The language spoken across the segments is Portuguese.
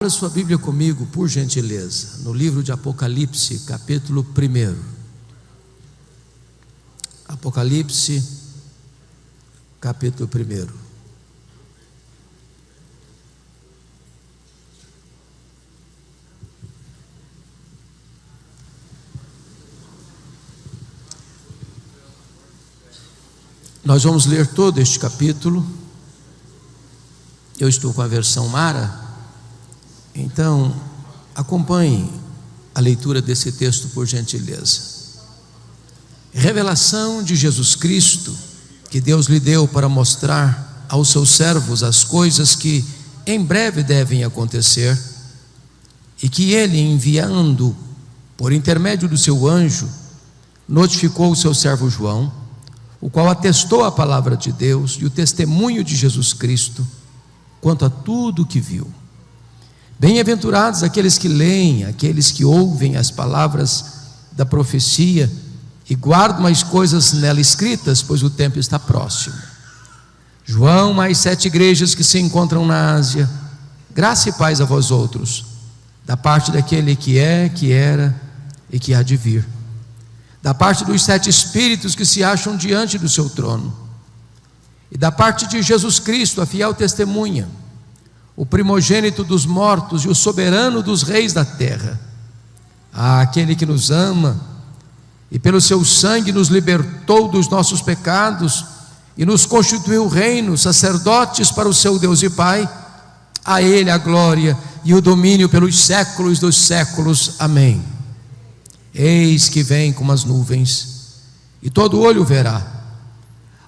Abra sua Bíblia comigo, por gentileza, no livro de Apocalipse, capítulo 1. Apocalipse, capítulo 1. Nós vamos ler todo este capítulo. Eu estou com a versão Mara. Então, acompanhe a leitura desse texto, por gentileza. Revelação de Jesus Cristo, que Deus lhe deu para mostrar aos seus servos as coisas que em breve devem acontecer, e que ele, enviando por intermédio do seu anjo, notificou o seu servo João, o qual atestou a palavra de Deus e o testemunho de Jesus Cristo quanto a tudo o que viu. Bem-aventurados aqueles que leem, aqueles que ouvem as palavras da profecia e guardam as coisas nela escritas, pois o tempo está próximo. João, mais 7 igrejas que se encontram na Ásia, graça e paz a vós outros, da parte daquele que é, que era e que há de vir, da parte dos 7 espíritos que se acham diante do seu trono, e da parte de Jesus Cristo, a fiel testemunha, o primogênito dos mortos e o soberano dos reis da terra, aquele que nos ama e pelo seu sangue nos libertou dos nossos pecados e nos constituiu reino, sacerdotes para o seu Deus e Pai. A ele a glória e o domínio pelos séculos dos séculos. Amém. Eis que vem com as nuvens, e todo olho verá,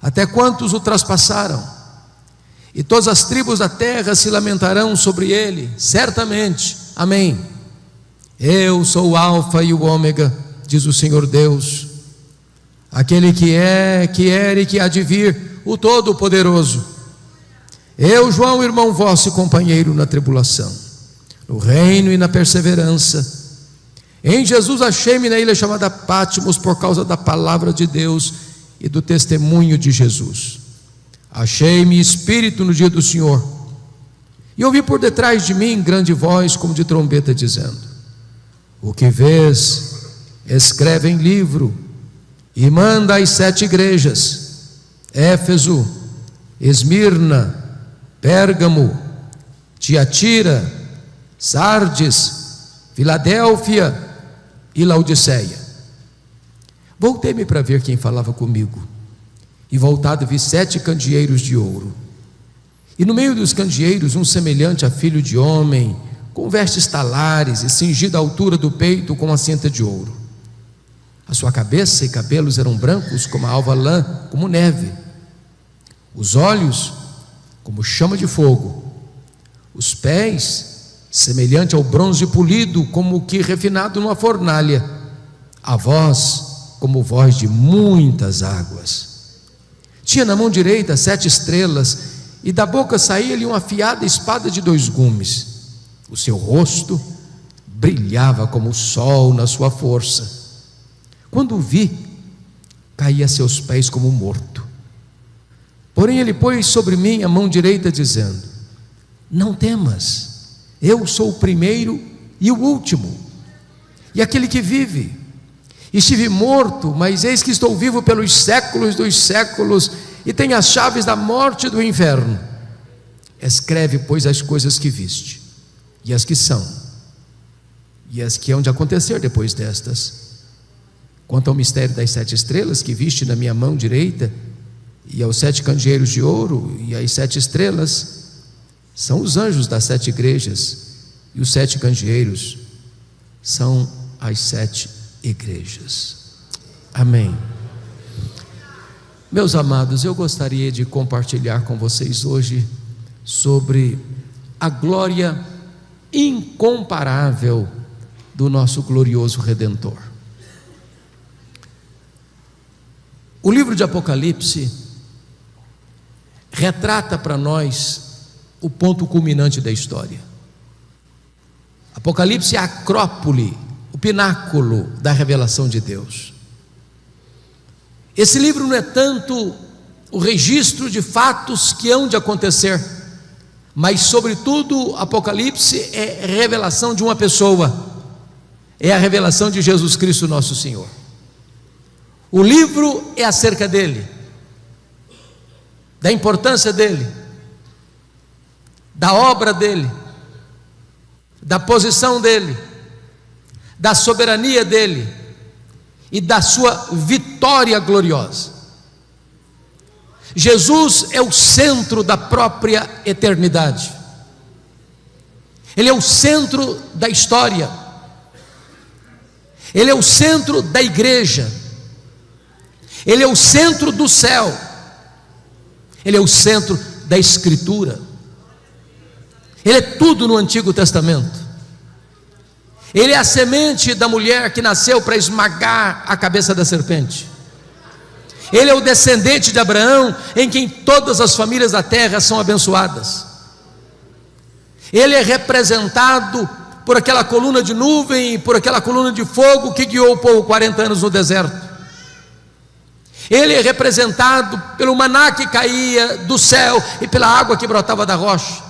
até quantos o traspassaram, e todas as tribos da terra se lamentarão sobre ele, certamente. Amém. Eu sou o Alfa e o Ômega, diz o Senhor Deus, aquele que é, que era e que há de vir, o Todo-Poderoso. Eu, João, irmão vosso e companheiro na tribulação, no reino e na perseverança. Em Jesus achei-me na ilha chamada Patmos, por causa da palavra de Deus e do testemunho de Jesus. Achei-me espírito no dia do Senhor, e ouvi por detrás de mim grande voz como de trombeta, dizendo: o que vês, escreve em livro, e manda às 7 igrejas: Éfeso, Esmirna, Pérgamo, Tiatira, Sardes, Filadélfia e Laodiceia. Voltei-me para ver quem falava comigo, e voltado vi 7 candeeiros de ouro, e no meio dos candeeiros um semelhante a filho de homem, com vestes talares e cingido à altura do peito com uma cinta de ouro. A sua cabeça e cabelos eram brancos como a alva lã, como neve, os olhos como chama de fogo, os pés semelhante ao bronze polido, como que refinado numa fornalha, a voz como voz de muitas águas. Tinha na mão direita 7 estrelas, e da boca saía-lhe uma afiada espada de 2 gumes. O seu rosto brilhava como o sol na sua força. Quando o vi, caí a seus pés como morto. Porém ele pôs sobre mim a mão direita, dizendo: não temas, eu sou o primeiro e o último, e aquele que vive. Estive morto, mas eis que estou vivo pelos séculos dos séculos, e tenho as chaves da morte e do inferno. Escreve, pois, as coisas que viste, e as que são, e as que hão de acontecer depois destas. Quanto ao mistério das 7 estrelas que viste na minha mão direita, e aos 7 candeeiros de ouro, e as 7 estrelas, são os anjos das 7 igrejas, e os 7 candeeiros são as 7 igrejas. Amém. Meus amados, eu gostaria de compartilhar com vocês hoje sobre a glória incomparável do nosso glorioso Redentor. O livro de Apocalipse retrata para nós o ponto culminante da história. Apocalipse é a acrópole, o pináculo da revelação de Deus. Esse livro não é tanto o registro de fatos que hão de acontecer, mas sobretudo Apocalipse é revelação de uma pessoa, é a revelação de Jesus Cristo nosso Senhor. O livro é acerca dele, da importância dele, da obra dele, da posição dele, da soberania dele e da sua vitória gloriosa. Jesus é o centro da própria eternidade, ele é o centro da história, ele é o centro da igreja, ele é o centro do céu, ele é o centro da Escritura, ele é tudo no Antigo Testamento. Ele é a semente da mulher que nasceu para esmagar a cabeça da serpente. Ele é o descendente de Abraão, em quem todas as famílias da terra são abençoadas. Ele é representado por aquela coluna de nuvem, por aquela coluna de fogo que guiou o povo 40 anos no deserto. Ele é representado pelo maná que caía do céu e pela água que brotava da rocha.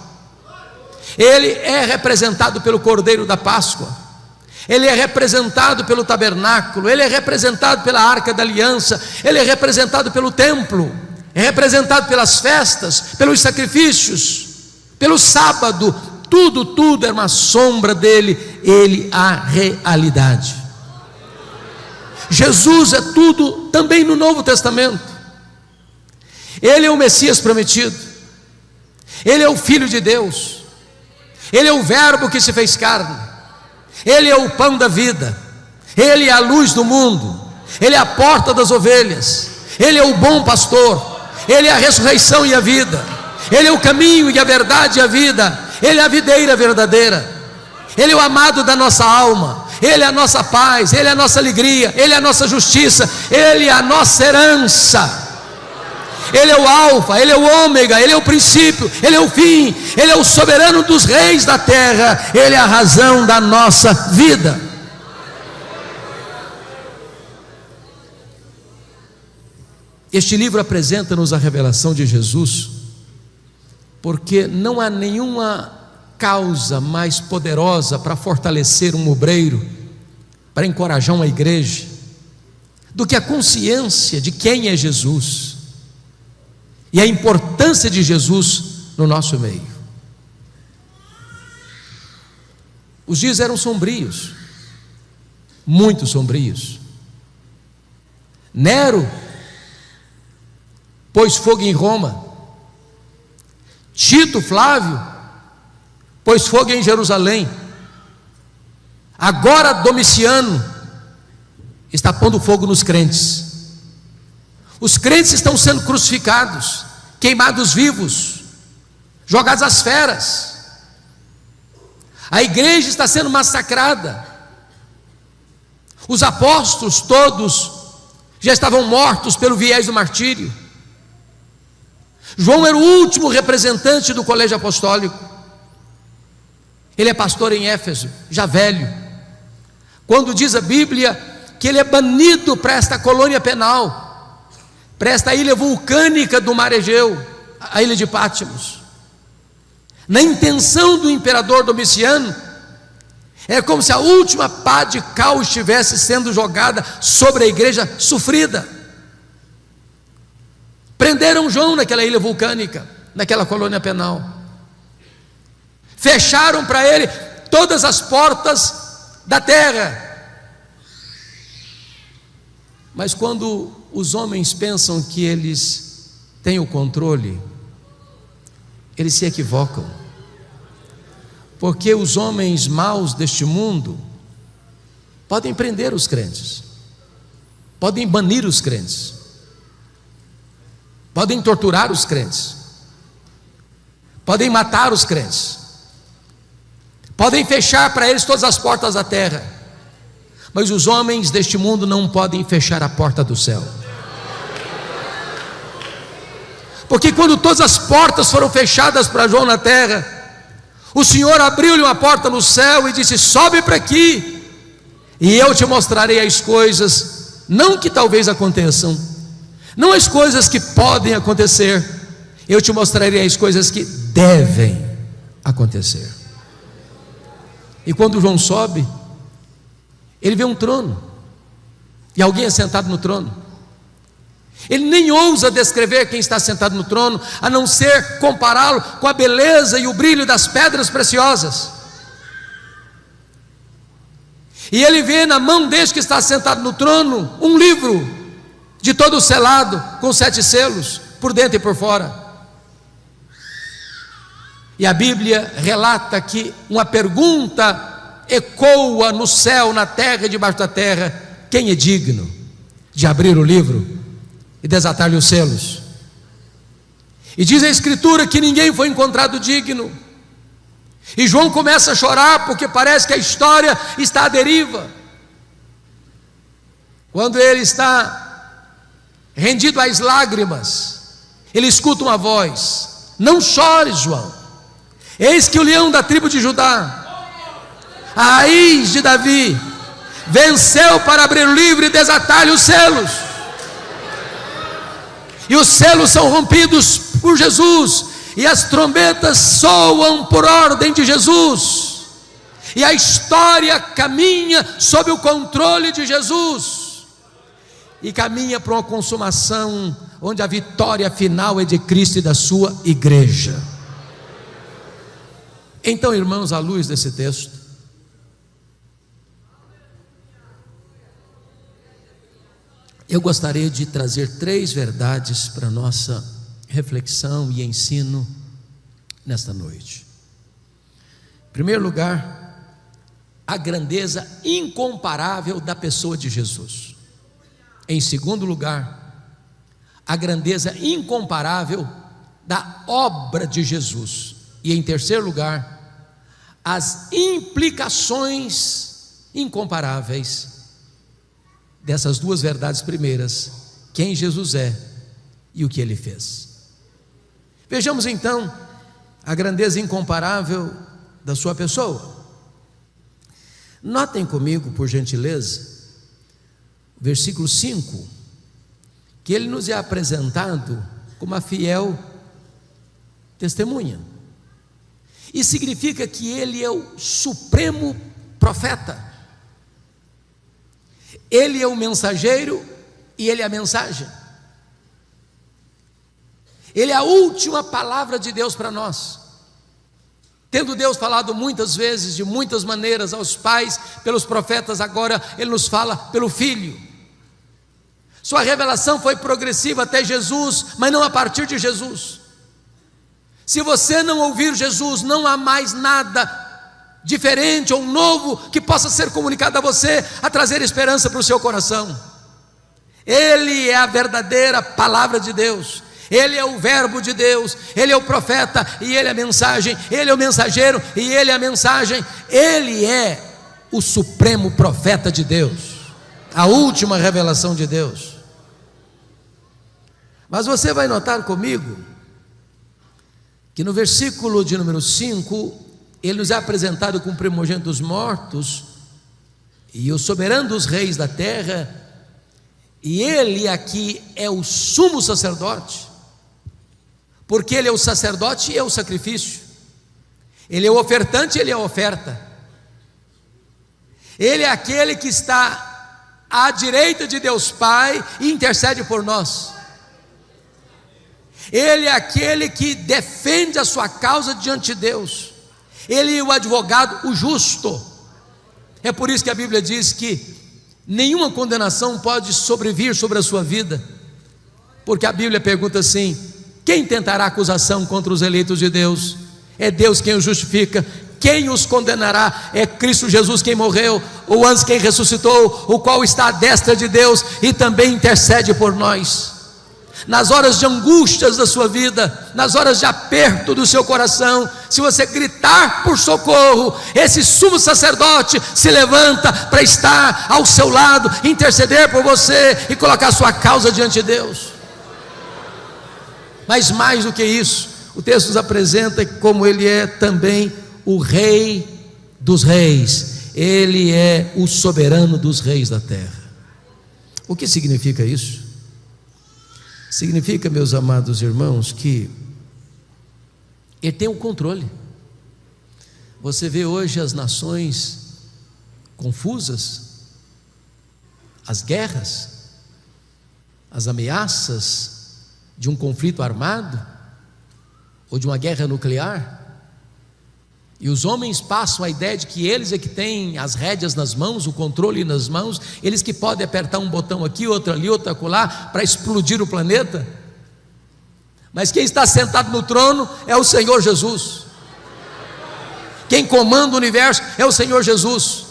Ele é representado pelo Cordeiro da Páscoa. Ele é representado pelo tabernáculo, ele é representado pela arca da aliança, ele é representado pelo templo, é representado pelas festas, pelos sacrifícios, pelo sábado. Tudo é uma sombra dele, ele a realidade. Jesus é tudo também no Novo Testamento. Ele é o Messias prometido, ele é o Filho de Deus, ele é o Verbo que se fez carne, ele é o pão da vida, ele é a luz do mundo, ele é a porta das ovelhas, ele é o bom pastor, ele é a ressurreição e a vida, ele é o caminho e a verdade e a vida, ele é a videira verdadeira, ele é o amado da nossa alma, ele é a nossa paz, ele é a nossa alegria, ele é a nossa justiça, ele é a nossa herança. Ele é o alfa, ele é o ômega, ele é o princípio, ele é o fim, ele é o soberano dos reis da terra, ele é a razão da nossa vida. Este livro apresenta-nos a revelação de Jesus, porque não há nenhuma causa mais poderosa para fortalecer um obreiro, para encorajar uma igreja, do que a consciência de quem é Jesus e a importância de Jesus no nosso meio. Os dias eram sombrios, muito sombrios. Nero pôs fogo em Roma, Tito Flávio pôs fogo em Jerusalém, agora Domiciano está pondo fogo nos crentes. Os crentes estão sendo crucificados, queimados vivos, jogados às feras. A igreja está sendo massacrada. Os apóstolos todos já estavam mortos pelo viés do martírio. João era o último representante do colégio apostólico. Ele é pastor em Éfeso, já velho. Quando diz a Bíblia que ele é banido para esta colônia penal, para esta ilha vulcânica do mar Egeu, a ilha de Pátmos, na intenção do imperador Domiciano, é como se a última pá de cal estivesse sendo jogada sobre a igreja sofrida. Prenderam João naquela ilha vulcânica, naquela colônia penal, fecharam para ele todas as portas da terra. Mas quando os homens pensam que eles têm o controle, eles se equivocam, porque os homens maus deste mundo podem prender os crentes, podem banir os crentes, podem torturar os crentes, podem matar os crentes, podem fechar para eles todas as portas da terra, mas os homens deste mundo não podem fechar a porta do céu. Porque quando todas as portas foram fechadas para João na terra, o Senhor abriu-lhe uma porta no céu e disse: sobe para aqui, e eu te mostrarei as coisas, não que talvez aconteçam, não as coisas que podem acontecer, eu te mostrarei as coisas que devem acontecer. E quando João sobe, ele vê um trono, e alguém é sentado no trono. Ele nem ousa descrever quem está sentado no trono, a não ser compará-lo com a beleza e o brilho das pedras preciosas. E ele vê na mão deste que está sentado no trono um livro de todo selado, com 7 selos, por dentro e por fora. E a Bíblia relata que uma pergunta ecoa no céu, na terra e debaixo da terra: quem é digno de abrir o livro e desatar-lhe os selos? E diz a Escritura que ninguém foi encontrado digno. E João começa a chorar, porque parece que a história está à deriva. Quando ele está rendido às lágrimas, ele escuta uma voz: não chores, João, eis que o leão da tribo de Judá, a raiz de Davi, venceu para abrir o livro e desatar-lhe os selos. E os selos são rompidos por Jesus, e as trombetas soam por ordem de Jesus, e a história caminha sob o controle de Jesus, e caminha para uma consumação onde a vitória final é de Cristo e da sua igreja. Então, irmãos, à luz desse texto, eu gostaria de trazer 3 verdades para a nossa reflexão e ensino nesta noite. Em primeiro lugar, a grandeza incomparável da pessoa de Jesus. Em segundo lugar, a grandeza incomparável da obra de Jesus. E em terceiro lugar, as implicações incomparáveis dessas 2 verdades primeiras: quem Jesus é e o que ele fez. Vejamos então a grandeza incomparável da sua pessoa. Notem comigo, por gentileza, versículo 5, que ele nos é apresentado como a fiel testemunha. Isso significa que ele é o supremo profeta. Ele é o mensageiro e ele é a mensagem. Ele é a última palavra de Deus para nós. Tendo Deus falado muitas vezes, de muitas maneiras, aos pais, pelos profetas, agora Ele nos fala pelo Filho. Sua revelação foi progressiva até Jesus, mas não a partir de Jesus. Se você não ouvir Jesus, não há mais nada diferente ou novo que possa ser comunicado a você, a trazer esperança para o seu coração. Ele é a verdadeira palavra de Deus. Ele é o verbo de Deus, ele é o profeta e ele é a mensagem, ele é o mensageiro e ele é a mensagem. Ele é o supremo profeta de Deus, a última revelação de Deus. Mas você vai notar comigo que no versículo de número 5, ele nos é apresentado como primogênito dos mortos e o soberano dos reis da terra, e ele aqui é o sumo sacerdote, porque ele é o sacerdote e é o sacrifício, ele é o ofertante e ele é a oferta, ele é aquele que está à direita de Deus Pai e intercede por nós, ele é aquele que defende a sua causa diante de Deus, ele é o advogado, o justo. É por isso que a Bíblia diz que nenhuma condenação pode sobrevir sobre a sua vida, porque a Bíblia pergunta assim: quem tentará acusação contra os eleitos de Deus? É Deus quem os justifica. Quem os condenará? É Cristo Jesus quem morreu, ou antes quem ressuscitou, o qual está à destra de Deus e também intercede por nós. Nas horas de angústias da sua vida, nas horas de aperto do seu coração, se você gritar por socorro, esse sumo sacerdote se levanta para estar ao seu lado, interceder por você e colocar sua causa diante de Deus. Mas mais do que isso, o texto nos apresenta como ele é também o Rei dos reis, ele é o soberano dos reis da terra. O que significa isso? Significa, meus amados irmãos, que ele tem o controle. Você vê hoje as nações confusas, as guerras, as ameaças de um conflito armado ou de uma guerra nuclear, e os homens passam a ideia de que eles é que têm as rédeas nas mãos, o controle nas mãos, eles que podem apertar um botão aqui, outro ali, outro acolá, para explodir o planeta. Mas quem está sentado no trono é o Senhor Jesus. Quem comanda o universo é o Senhor Jesus.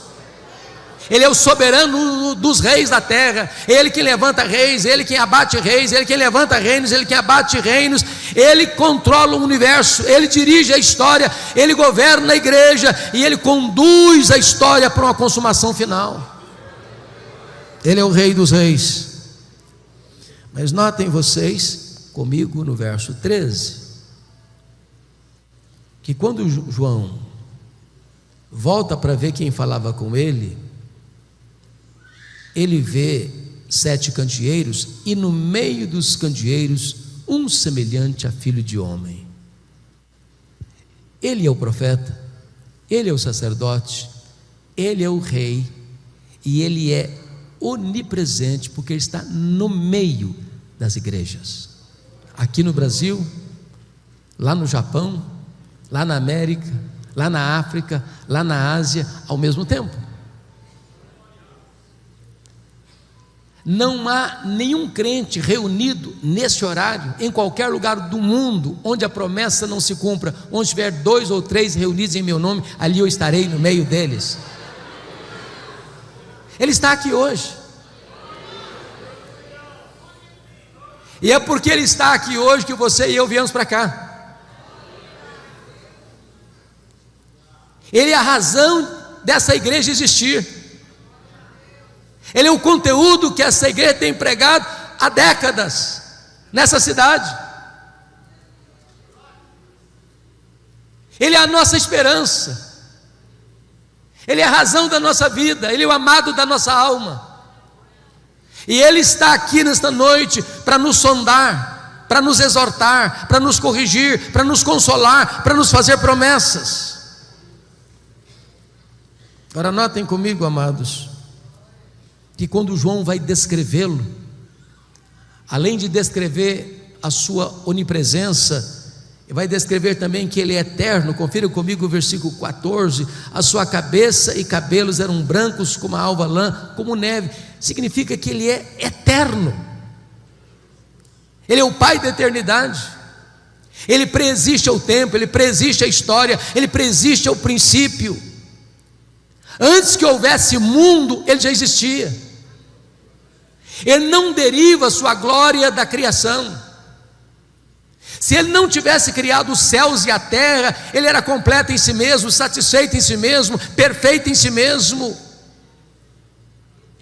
Ele é o soberano dos reis da terra. Ele que levanta reis, Ele quem abate reis, Ele quem levanta reinos, Ele quem abate reinos. Ele controla o universo, Ele dirige a história, Ele governa a igreja e Ele conduz a história para uma consumação final. Ele é o Rei dos reis. Mas notem vocês comigo no verso 13, que quando João volta para ver quem falava com ele, ele vê 7 candeeiros, e no meio dos candeeiros um semelhante a filho de homem. Ele é o profeta, ele é o sacerdote, ele é o rei, e ele é onipresente, porque ele está no meio das igrejas, aqui no Brasil, lá no Japão, lá na América, lá na África, lá na Ásia, ao mesmo tempo. Não há nenhum crente reunido nesse horário, em qualquer lugar do mundo, onde a promessa não se cumpra. Onde tiver 2 ou 3 reunidos em meu nome, ali eu estarei no meio deles. Ele está aqui hoje, e é porque Ele está aqui hoje que você e eu viemos para cá. Ele é a razão dessa igreja existir. Ele é o conteúdo que essa igreja tem pregado há décadas nessa cidade. Ele é a nossa esperança, Ele é a razão da nossa vida, Ele é o amado da nossa alma. E Ele está aqui nesta noite para nos sondar, para nos exortar, para nos corrigir, para nos consolar, para nos fazer promessas. Agora notem comigo, amados, que quando João vai descrevê-lo, além de descrever a sua onipresença, ele vai descrever também que ele é eterno. Confira comigo o versículo 14: a sua cabeça e cabelos eram brancos como a alva lã, como neve. Significa que ele é eterno, ele é o Pai da eternidade, ele preexiste ao tempo, ele preexiste à história, ele preexiste ao princípio. Antes que houvesse mundo, ele já existia. Ele não deriva a sua glória da criação. Se Ele não tivesse criado os céus e a terra, Ele era completo em si mesmo, satisfeito em si mesmo, perfeito em si mesmo.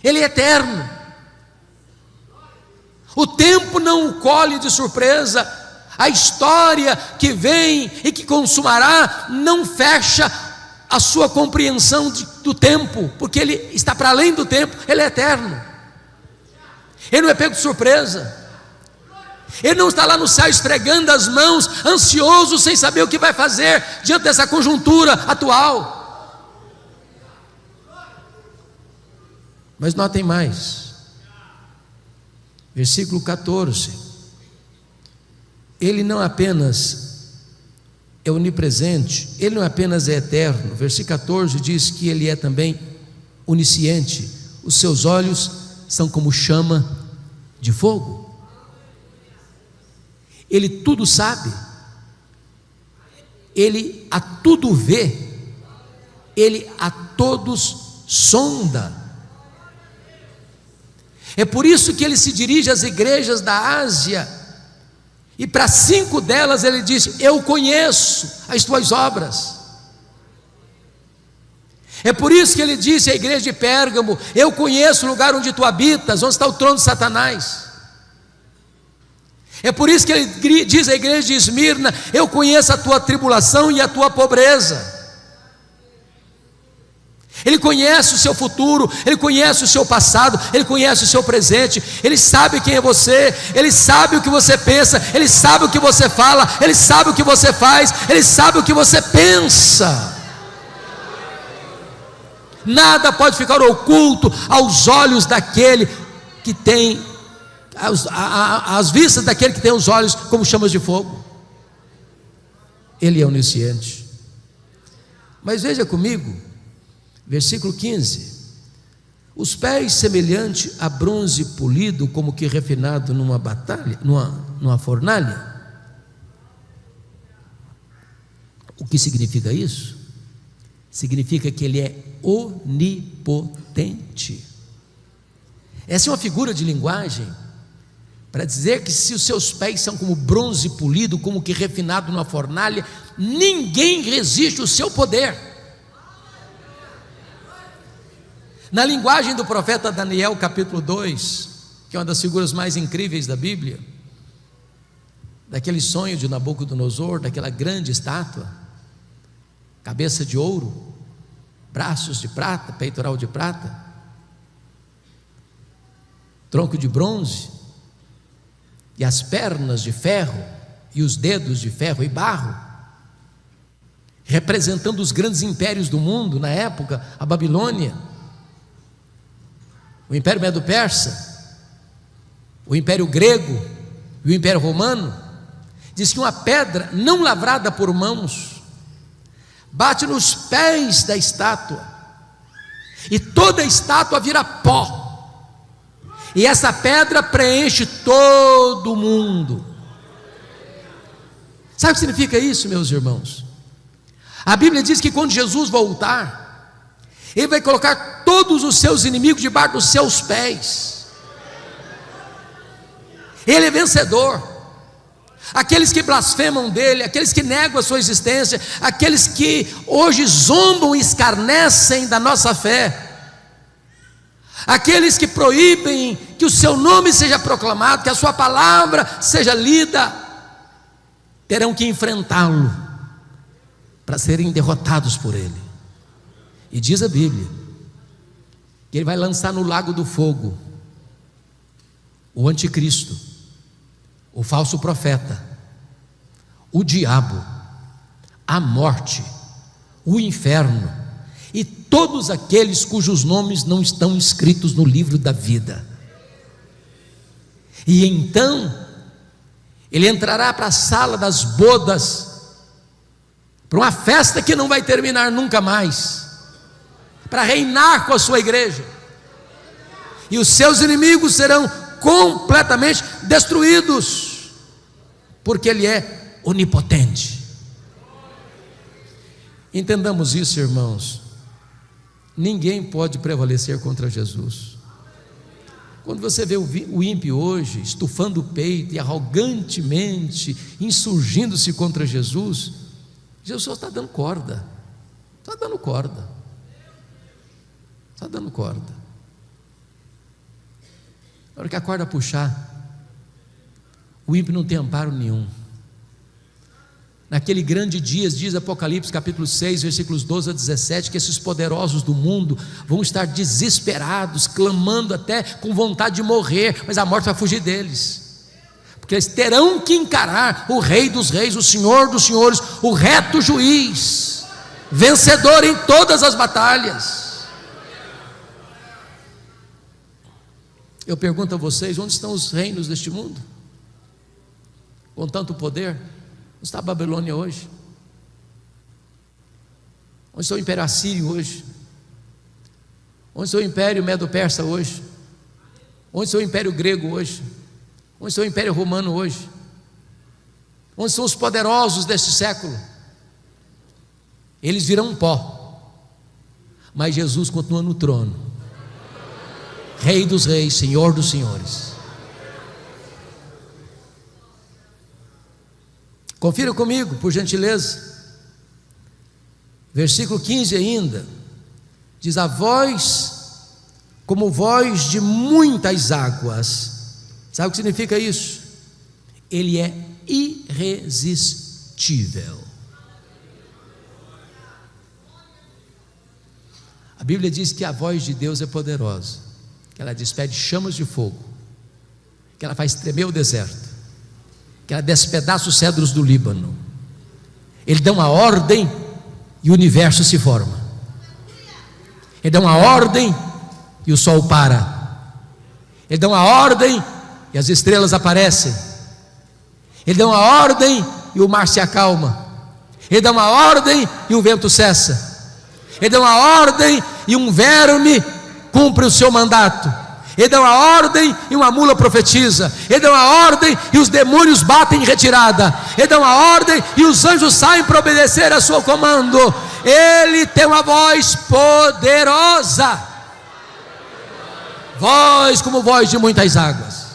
Ele é eterno. O tempo não o colhe de surpresa. A história que vem e que consumará não fecha a sua compreensão do tempo, porque Ele está para além do tempo, Ele é eterno. Ele não é pego de surpresa. Ele não está lá no céu esfregando as mãos, ansioso, sem saber o que vai fazer diante dessa conjuntura atual. Mas notem mais, versículo 14: Ele não apenas é onipresente, Ele não apenas é eterno. Versículo 14 diz que Ele é também onisciente. Os seus olhos são como chama de fogo. Ele tudo sabe, Ele a tudo vê, Ele a todos sonda. É por isso que Ele se dirige às igrejas da Ásia, e para 5 delas Ele diz: eu conheço as tuas obras. É por isso que Ele disse à igreja de Pérgamo: eu conheço o lugar onde tu habitas, onde está o trono de Satanás. É por isso que Ele diz à igreja de Esmirna: eu conheço a tua tribulação e a tua pobreza. Ele conhece o seu futuro, Ele conhece o seu passado, Ele conhece o seu presente, Ele sabe quem é você, Ele sabe o que você pensa, Ele sabe o que você fala, Ele sabe o que você faz, Ele sabe o que você pensa. Nada pode ficar oculto aos olhos daquele que tem, às vistas daquele que tem os olhos como chamas de fogo. Ele é onisciente. Mas veja comigo, versículo 15: os pés semelhante a bronze polido, como que refinado numa fornalha. O que significa isso? Significa que ele é onipotente. Essa é uma figura de linguagem para dizer que se os seus pés são como bronze polido, como que refinado numa fornalha, ninguém resiste ao seu poder. Na linguagem do profeta Daniel, capítulo 2, que é uma das figuras mais incríveis da Bíblia, daquele sonho de Nabucodonosor, daquela grande estátua, cabeça de ouro, braços de prata, peitoral de prata, tronco de bronze, e as pernas de ferro, e os dedos de ferro e barro, representando os grandes impérios do mundo na época, a Babilônia, o Império Medo-Persa, o Império Grego e o Império Romano. Diz que uma pedra não lavrada por mãos bate nos pés da estátua, e toda a estátua vira pó, e essa pedra preenche todo o mundo. Sabe o que significa isso, meus irmãos? A Bíblia diz que quando Jesus voltar, Ele vai colocar todos os seus inimigos debaixo dos seus pés. Ele é vencedor. Aqueles que blasfemam dele, aqueles que negam a sua existência, aqueles que hoje zombam e escarnecem da nossa fé, aqueles que proíbem que o seu nome seja proclamado, que a sua palavra seja lida, terão que enfrentá-lo para serem derrotados por ele. E diz a Bíblia que ele vai lançar no lago do fogo o anticristo, o falso profeta, o diabo, a morte, o inferno e todos aqueles cujos nomes não estão escritos no livro da vida. E então ele entrará para a sala das bodas, para uma festa que não vai terminar nunca mais, para reinar com a sua igreja, e os seus inimigos serão completamente destruídos, porque ele é onipotente. Entendamos isso, irmãos. Ninguém pode prevalecer contra Jesus. Quando você vê o ímpio hoje estufando o peito e arrogantemente insurgindo-se contra Jesus, Jesus está dando corda, está dando corda, está dando corda. Na hora que a corda puxar, o ímpio não tem amparo nenhum. Naquele grande dia, diz Apocalipse capítulo 6, versículos 12 a 17, que esses poderosos do mundo vão estar desesperados, clamando até com vontade de morrer, mas a morte vai fugir deles, porque eles terão que encarar o Rei dos Reis, o Senhor dos Senhores, o reto juiz, vencedor em todas as batalhas. Eu pergunto a vocês: onde estão os reinos deste mundo com tanto poder? Onde está a Babilônia hoje? Onde está o Império Assírio hoje? Onde está o Império Medo-Persa hoje? Onde está o Império Grego hoje? Onde está o Império Romano hoje? Onde são os poderosos deste século? Eles virão pó, mas Jesus continua no trono, Rei dos Reis, Senhor dos Senhores. Confira comigo, por gentileza, versículo 15 ainda, diz: a voz como voz de muitas águas. Sabe o que significa isso? Ele é irresistível. A Bíblia diz que a voz de Deus é poderosa, que ela despede chamas de fogo, que ela faz tremer o deserto, que ela despedaça os cedros do Líbano. Ele dá uma ordem e o universo se forma. Ele dá uma ordem e o sol para. Ele dá uma ordem e as estrelas aparecem. Ele dá uma ordem e o mar se acalma. Ele dá uma ordem e o vento cessa. Ele dá uma ordem e um verme cumpre o seu mandato. Ele dá uma ordem e uma mula profetiza. Ele dá uma ordem e os demônios batem em retirada. Ele dá uma ordem e os anjos saem para obedecer a seu comando. Ele tem uma voz poderosa, voz como voz de muitas águas.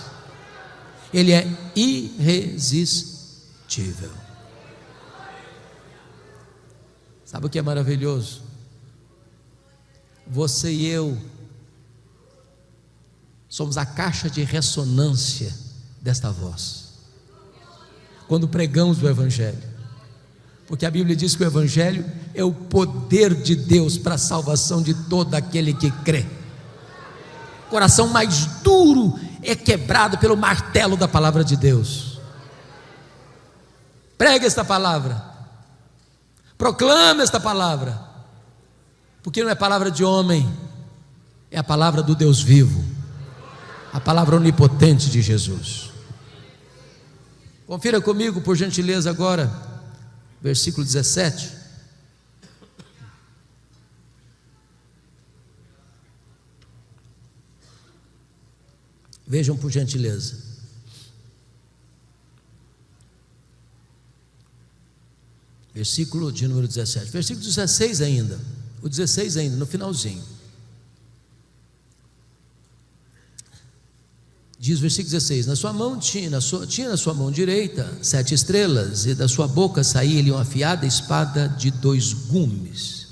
Ele é irresistível. Sabe o que é maravilhoso? Você e eu somos a caixa de ressonância desta voz, quando pregamos o Evangelho, porque a Bíblia diz que o Evangelho é o poder de Deus para a salvação de todo aquele que crê. O coração mais duro é quebrado pelo martelo da palavra de Deus. Pregue esta palavra, proclame esta palavra, porque não é palavra de homem, é a palavra do Deus vivo, a palavra onipotente de Jesus. Confira comigo, por gentileza, agora, versículo 17. Vejam, por gentileza. Versículo de número 17. Versículo 16 ainda. O 16 ainda, no finalzinho. Diz o versículo 16: na sua mão tinha na sua mão direita 7 estrelas, e da sua boca saía-lhe uma afiada espada de 2 gumes.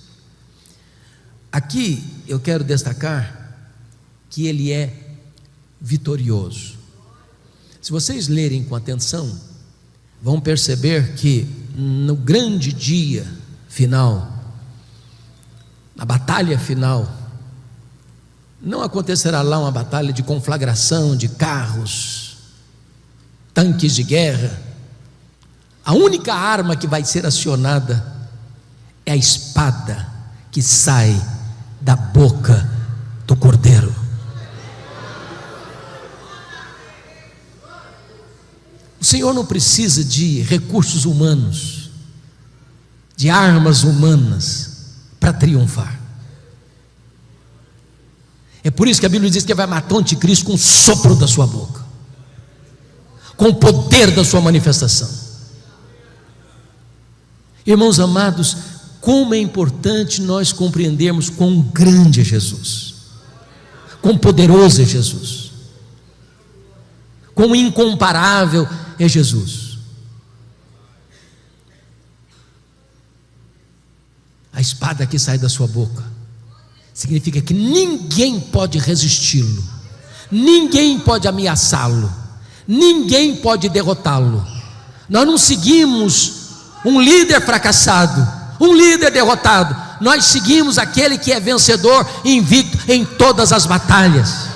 Aqui eu quero destacar que ele é vitorioso. Se vocês lerem com atenção, vão perceber que no grande dia final, na batalha final, não acontecerá lá uma batalha de conflagração de carros, tanques de guerra. A única arma que vai ser acionada é a espada que sai da boca do Cordeiro. O Senhor não precisa de recursos humanos, de armas humanas para triunfar. É por isso que a Bíblia diz que vai matar o anticristo com o sopro da sua boca, com o poder da sua manifestação. Irmãos amados, como é importante nós compreendermos quão grande é Jesus, quão poderoso é Jesus, quão incomparável é Jesus. A espada que sai da sua boca significa que ninguém pode resisti-lo, ninguém pode ameaçá-lo, ninguém pode derrotá-lo. Nós não seguimos um líder fracassado, um líder derrotado. Nós seguimos aquele que é vencedor e invicto em todas as batalhas.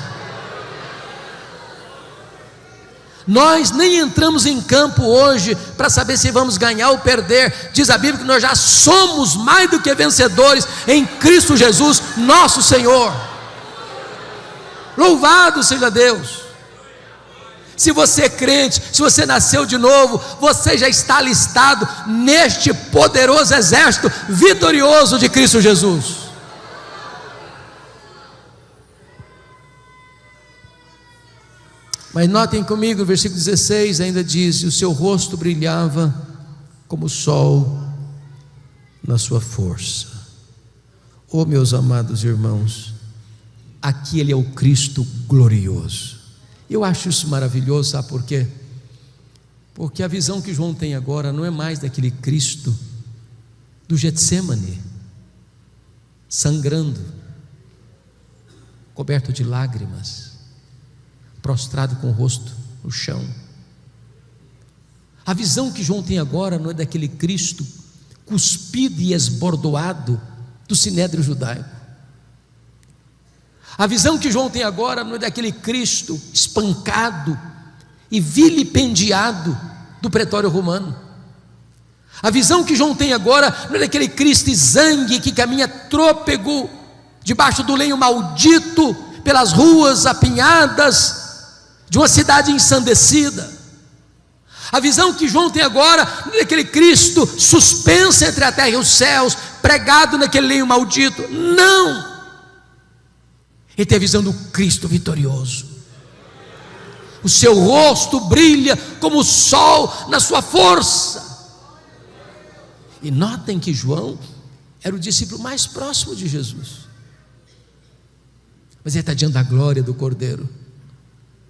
Nós nem entramos em campo hoje para saber se vamos ganhar ou perder. Diz a Bíblia que nós já somos mais do que vencedores em Cristo Jesus, nosso Senhor. Louvado seja Deus. Se você é crente, se você nasceu de novo, você já está alistado neste poderoso exército vitorioso de Cristo Jesus. Mas notem comigo, o versículo 16 ainda diz: o seu rosto brilhava como o sol na sua força. Oh, meus amados irmãos, aqui ele é o Cristo glorioso. Eu acho isso maravilhoso, sabe por quê? Porque a visão que João tem agora não é mais daquele Cristo do Getsêmani, sangrando, coberto de lágrimas, prostrado com o rosto no chão. A visão que João tem agora não é daquele Cristo cuspido e esbordoado do sinédrio judaico. A visão que João tem agora não é daquele Cristo espancado e vilipendiado do pretório romano. A visão que João tem agora não é daquele Cristo exangue que caminha trôpego debaixo do lenho maldito, pelas ruas apinhadas de uma cidade ensandecida. A visão que João tem agora daquele Cristo suspenso entre a terra e os céus, pregado naquele lenho maldito, não. Ele tem a visão do Cristo vitorioso. O seu rosto brilha como o sol na sua força. E notem que João era o discípulo mais próximo de Jesus, mas ele está diante da glória do Cordeiro,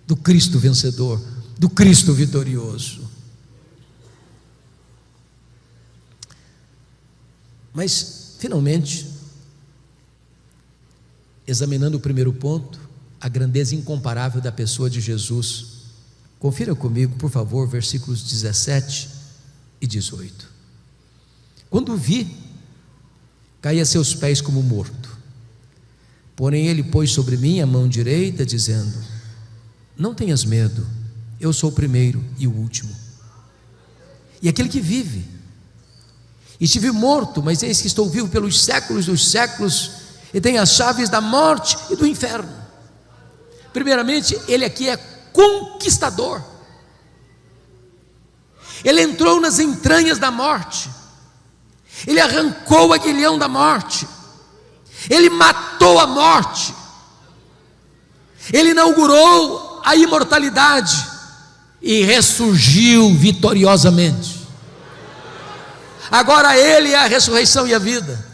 do Cristo vencedor, do Cristo vitorioso. Mas, finalmente, examinando o primeiro ponto, a grandeza incomparável da pessoa de Jesus, confira comigo, por favor, versículos 17 e 18. Quando o vi, caí a seus pés como morto. Porém ele pôs sobre mim a mão direita, dizendo: não tenhas medo, eu sou o primeiro e o último, e aquele que vive. Estive morto, mas eis que estou vivo pelos séculos dos séculos, e tenho as chaves da morte e do inferno. Primeiramente, ele aqui é conquistador. Ele entrou nas entranhas da morte, ele arrancou o aguilhão da morte, ele matou a morte, ele inaugurou a imortalidade e ressurgiu vitoriosamente. Agora ele é a ressurreição e a vida.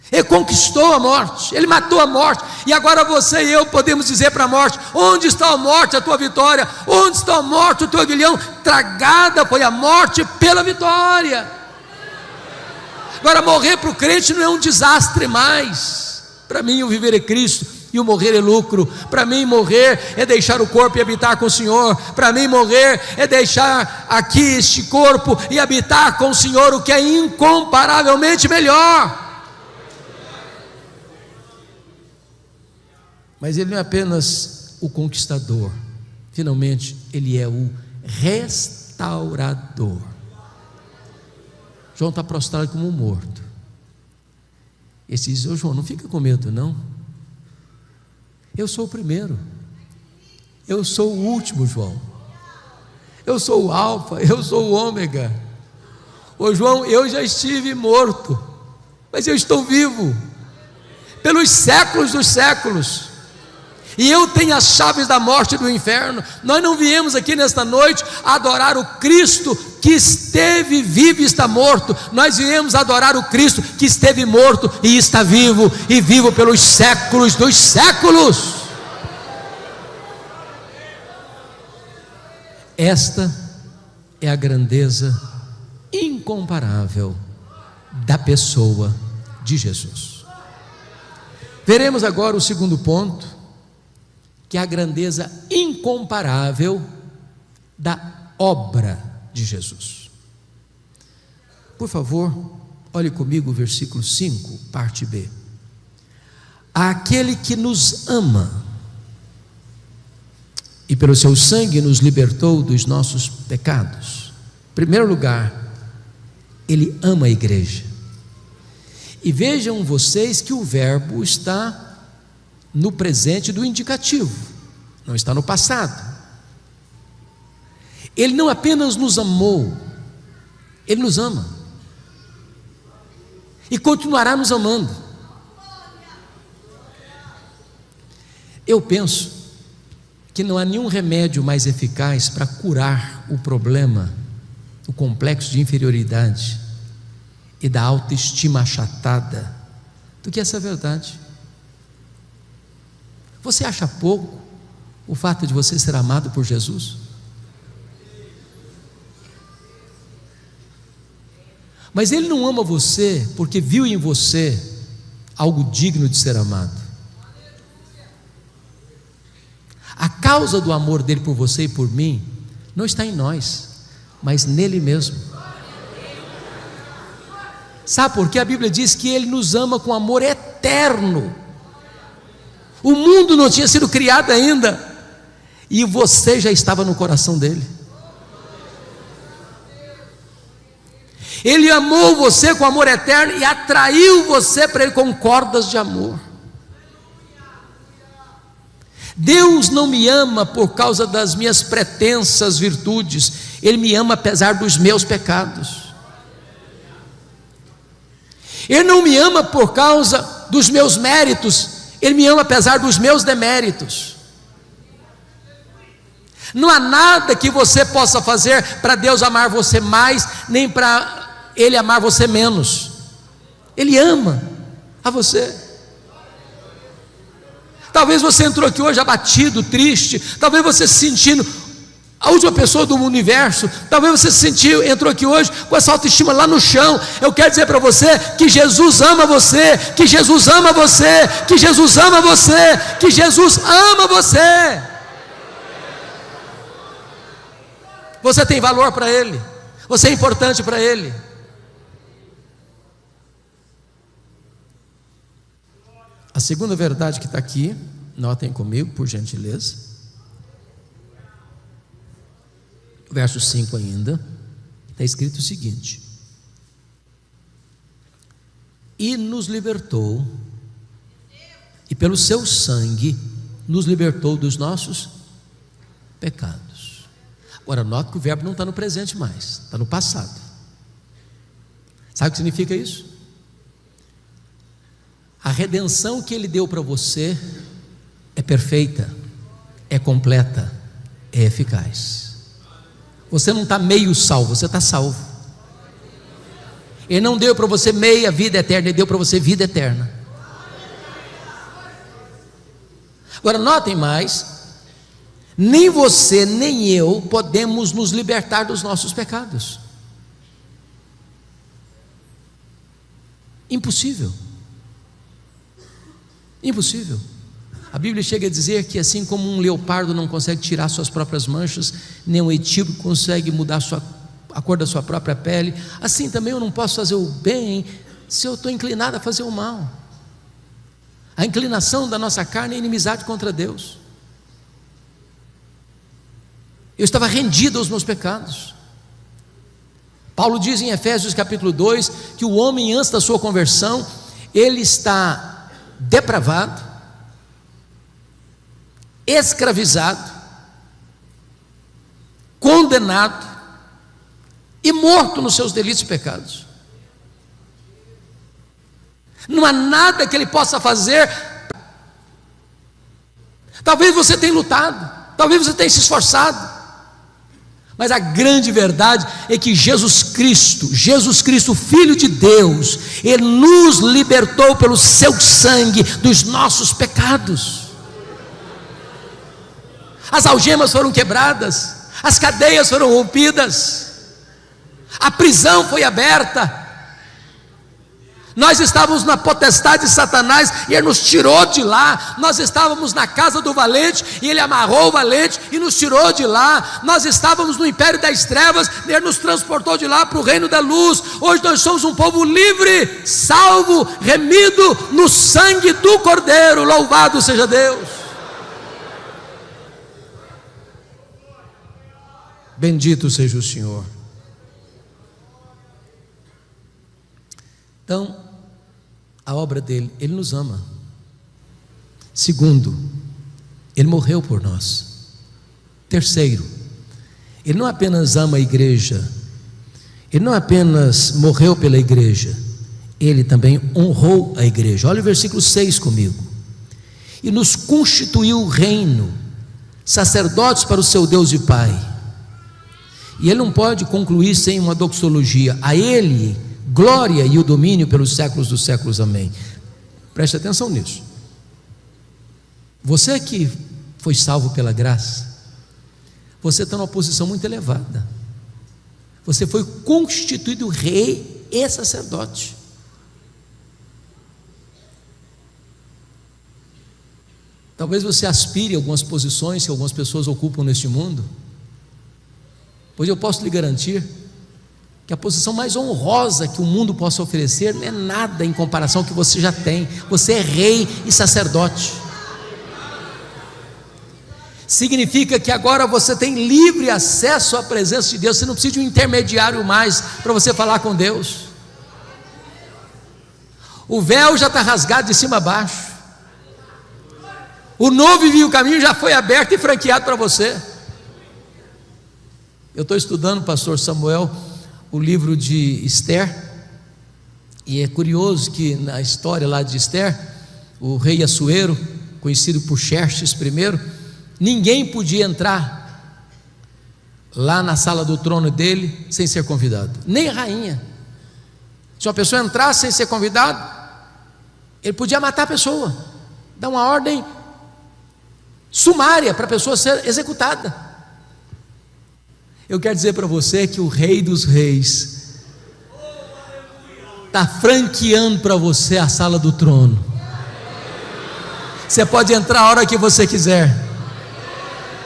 Ele conquistou a morte, ele matou a morte, e agora você e eu podemos dizer para a morte: onde está a morte, a tua vitória? Onde está a morte, o teu aguilhão? Tragada foi a morte pela vitória. Agora morrer para o crente não é um desastre mais. Para mim o viver é Cristo e o morrer é lucro. Para mim morrer é deixar o corpo e habitar com o Senhor. Para mim morrer é deixar aqui este corpo e habitar com o Senhor, o que é incomparavelmente melhor. Mas ele não é apenas o conquistador, finalmente ele é o restaurador. João está prostrado como um morto. Ele diz: ô João, não fica com medo não, eu sou o primeiro, eu sou o último, João, eu sou o alfa, eu sou o ômega. Ô João, eu já estive morto, mas eu estou vivo pelos séculos dos séculos, e eu tenho as chaves da morte e do inferno. Nós não viemos aqui nesta noite adorar o Cristo que esteve vivo e está morto. Nós viemos adorar o Cristo que esteve morto e está vivo, e vivo pelos séculos dos séculos. Esta é a grandeza incomparável da pessoa de Jesus. Veremos agora o segundo ponto, que é a grandeza incomparável da obra de Jesus. Por favor, olhe comigo o versículo 5, parte B. Aquele que nos ama e pelo seu sangue nos libertou dos nossos pecados. Em primeiro lugar, ele ama a igreja. E vejam vocês que o verbo está no presente do indicativo, não está no passado. Ele não apenas nos amou, ele nos ama e continuará nos amando. Eu penso que não há nenhum remédio mais eficaz para curar o problema do complexo de inferioridade e da autoestima achatada do que essa verdade. Você acha pouco o fato de você ser amado por Jesus? Mas ele não ama você porque viu em você algo digno de ser amado. A causa do amor dele por você e por mim não está em nós, mas nele mesmo. Sabe por quê? A Bíblia diz que ele nos ama com amor eterno. O mundo não tinha sido criado ainda, e você já estava no coração dele. Ele amou você com amor eterno e atraiu você para Ele com cordas de amor. Deus não me ama por causa das minhas pretensas virtudes, Ele me ama apesar dos meus pecados. Ele não me ama por causa dos meus méritos, Ele me ama apesar dos meus deméritos. Não há nada que você possa fazer para Deus amar você mais, nem para Ele amar você menos. Ele ama a você. Talvez você entrou aqui hoje abatido, triste, talvez você se sentindo a última pessoa do universo, talvez você se entrou aqui hoje com essa autoestima lá no chão. Eu quero dizer para você que Jesus ama você, que Jesus ama você, que Jesus ama você, que Jesus ama você. Você tem valor para Ele, você é importante para Ele. A segunda verdade que está aqui, notem comigo, por gentileza, verso 5 ainda, está escrito o seguinte: e nos libertou, e pelo seu sangue nos libertou dos nossos pecados. Agora note que o verbo não está no presente mais, está no passado. Sabe o que significa isso? A redenção que Ele deu para você é perfeita, é completa, é eficaz. Você não está meio salvo, você está salvo. Ele não deu para você meia vida eterna, Ele deu para você vida eterna. Agora notem mais, nem você nem eu podemos nos libertar dos nossos pecados. Impossível. Impossível. A Bíblia chega a dizer que assim como um leopardo não consegue tirar suas próprias manchas, nem um etíope consegue mudar a cor da sua própria pele, assim também eu não posso fazer o bem se eu estou inclinado a fazer o mal. A inclinação da nossa carne é inimizade contra Deus. Eu estava rendido aos meus pecados. Paulo diz em Efésios capítulo 2 que o homem antes da sua conversão, ele está depravado, escravizado, condenado e morto nos seus delitos e pecados. Não há nada que ele possa fazer. Talvez você tenha lutado, talvez você tenha se esforçado, mas a grande verdade é que Jesus Cristo, Filho de Deus, Ele nos libertou pelo seu sangue dos nossos pecados. As algemas foram quebradas, as cadeias foram rompidas, a prisão foi aberta. Nós estávamos na potestade de Satanás e Ele nos tirou de lá. Nós estávamos na casa do valente e Ele amarrou o valente e nos tirou de lá. Nós estávamos no império das trevas e Ele nos transportou de lá para o reino da luz. Hoje nós somos um povo livre, salvo, remido no sangue do Cordeiro. Louvado seja Deus. Bendito seja o Senhor. Então, a obra dele, Ele nos ama. Segundo, Ele morreu por nós. Terceiro, Ele não apenas ama a igreja, Ele não apenas morreu pela igreja, Ele também honrou a igreja. Olha o versículo 6 comigo. E nos constituiu reino, sacerdotes para o seu Deus e Pai. E Ele não pode concluir sem uma doxologia. A Ele glória e o domínio pelos séculos dos séculos, amém. Preste atenção nisso. Você que foi salvo pela graça, você está numa posição muito elevada. Você foi constituído rei e sacerdote. Talvez você aspire a algumas posições que algumas pessoas ocupam neste mundo, pois eu posso lhe garantir que a posição mais honrosa que o mundo possa oferecer não é nada em comparação ao que você já tem. Você é rei e sacerdote. Significa que agora você tem livre acesso à presença de Deus. Você não precisa de um intermediário mais para você falar com Deus. O véu já está rasgado de cima a baixo. O novo e vivo caminho já foi aberto e franqueado para você. Eu estou estudando, pastor Samuel, o livro de Esther, e é curioso que na história lá de Esther, o rei Assuero, conhecido por Xerxes I, ninguém podia entrar lá na sala do trono dele sem ser convidado, nem a rainha. Se uma pessoa entrasse sem ser convidado, ele podia matar a pessoa, dar uma ordem sumária para a pessoa ser executada. Eu quero dizer para você que o Rei dos Reis está franqueando para você a sala do trono. Você pode entrar a hora que você quiser,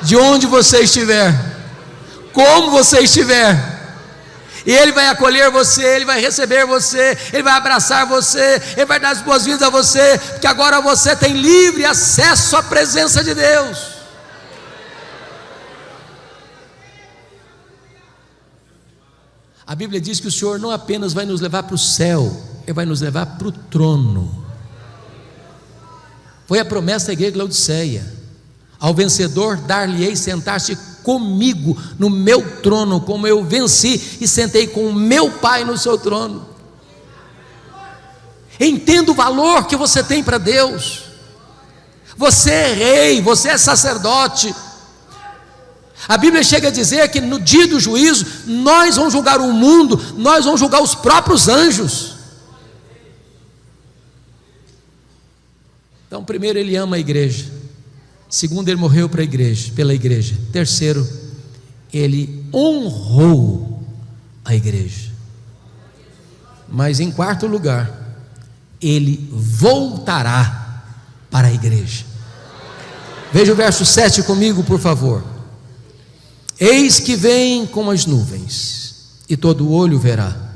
de onde você estiver, como você estiver, e Ele vai acolher você, Ele vai receber você, Ele vai abraçar você, Ele vai dar as boas-vindas a você, porque agora você tem livre acesso à presença de Deus. A Bíblia diz que o Senhor não apenas vai nos levar para o céu, Ele vai nos levar para o trono. Foi a promessa da igreja de Laodiceia: ao vencedor dar-lhe-ei sentar-se comigo no meu trono, como eu venci e sentei com o meu Pai no seu trono. Entenda o valor que você tem para Deus. Você é rei, você é sacerdote. A Bíblia chega a dizer que no dia do juízo nós vamos julgar o mundo, nós vamos julgar os próprios anjos. Então, primeiro, Ele ama a igreja. Segundo, Ele morreu para a igreja, pela igreja. Terceiro, Ele honrou a igreja. Mas em quarto lugar, Ele voltará para a igreja. Veja o verso 7 comigo, por favor. Eis que vem com as nuvens, e todo olho verá,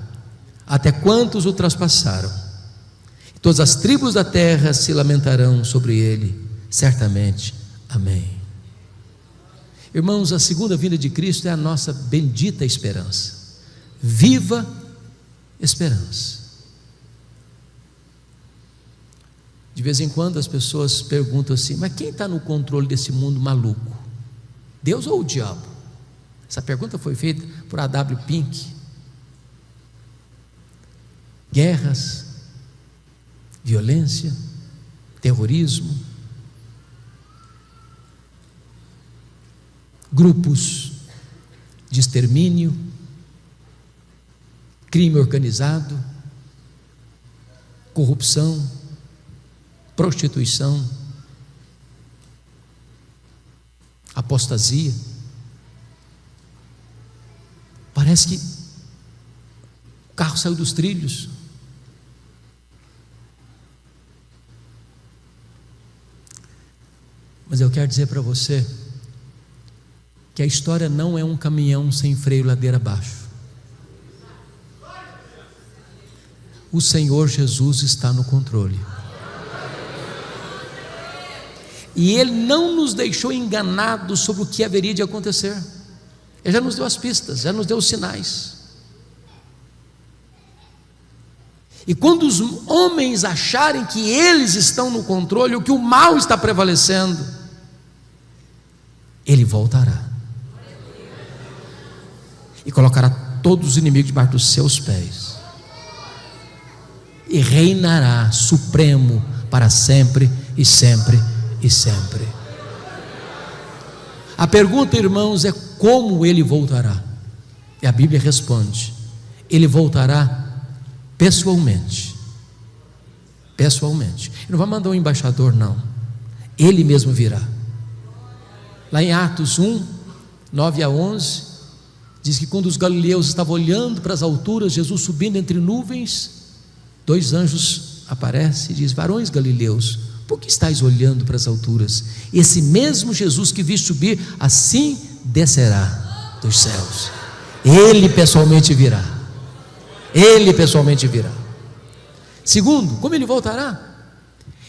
até quantos o traspassaram. E todas as tribos da terra se lamentarão sobre ele, certamente. Amém. Irmãos, a segunda vinda de Cristo é a nossa bendita esperança. Viva esperança. De vez em quando as pessoas perguntam assim: mas quem está no controle desse mundo maluco? Deus ou o diabo? Essa pergunta foi feita por A.W. Pink. Guerras, violência, terrorismo, grupos de extermínio, crime organizado, corrupção, prostituição, apostasia. Parece que o carro saiu dos trilhos. Mas eu quero dizer para você que a história não é um caminhão sem freio ladeira abaixo. O Senhor Jesus está no controle. E Ele não nos deixou enganados sobre o que haveria de acontecer. Ele já nos deu as pistas, já nos deu os sinais. E quando os homens acharem que eles estão no controle, ou que o mal está prevalecendo, Ele voltará e colocará todos os inimigos debaixo dos seus pés, e reinará supremo para sempre e sempre e sempre. A pergunta, irmãos, é como Ele voltará? E a Bíblia responde: Ele voltará pessoalmente. Pessoalmente. Ele não vai mandar um embaixador, não. Ele mesmo virá. Lá em Atos 1, 9 a 11, diz que quando os galileus estavam olhando para as alturas, Jesus subindo entre nuvens, dois anjos aparecem e diz: varões galileus, por que estáis olhando para as alturas? Esse mesmo Jesus que vi subir, assim descerá dos céus. Ele pessoalmente virá. Ele pessoalmente virá. Segundo, como Ele voltará?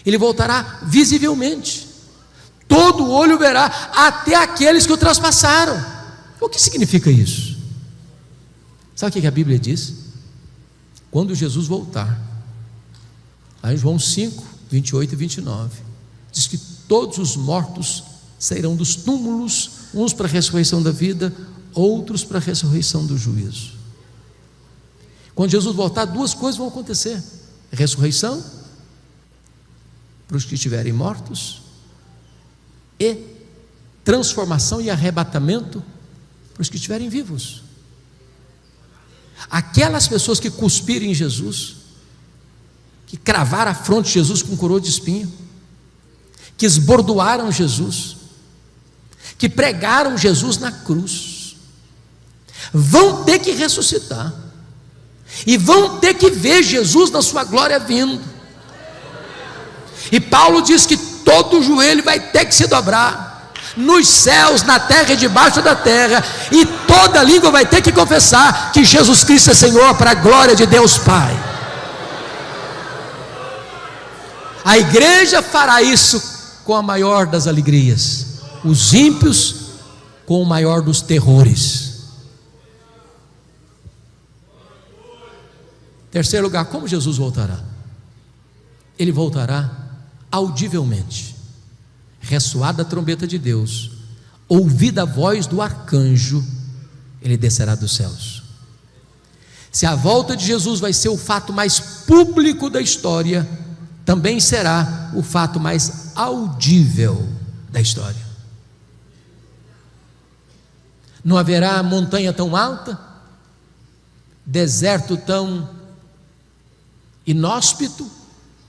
Ele voltará visivelmente. todo olho verá, até aqueles que o traspassaram. O que significa isso? Sabe o que a Bíblia diz? Quando Jesus voltar, lá em João 5, 28 e 29, diz que todos os mortos sairão dos túmulos, uns para a ressurreição da vida, outros para a ressurreição do juízo. Quando Jesus voltar, duas coisas vão acontecer: ressurreição para os que estiverem mortos, e transformação e arrebatamento para os que estiverem vivos. Aquelas pessoas que cuspirem em Jesus, que cravaram a fronte de Jesus com coroa de espinho, que esbordoaram Jesus, que pregaram Jesus na cruz, vão ter que ressuscitar, e vão ter que ver Jesus na sua glória vindo. E Paulo diz que todo joelho vai ter que se dobrar, nos céus, na terra e debaixo da terra, e toda língua vai ter que confessar que Jesus Cristo é Senhor, para a glória de Deus Pai. A igreja fará isso com a maior das alegrias, os ímpios com o maior dos terrores. Terceiro lugar, como Jesus voltará? Ele voltará audivelmente, ressoada a trombeta de Deus, ouvida a voz do arcanjo, ele descerá dos céus. Se a volta de Jesus vai ser o fato mais público da história, também será o fato mais audível da história. Não haverá montanha tão alta, deserto tão inóspito,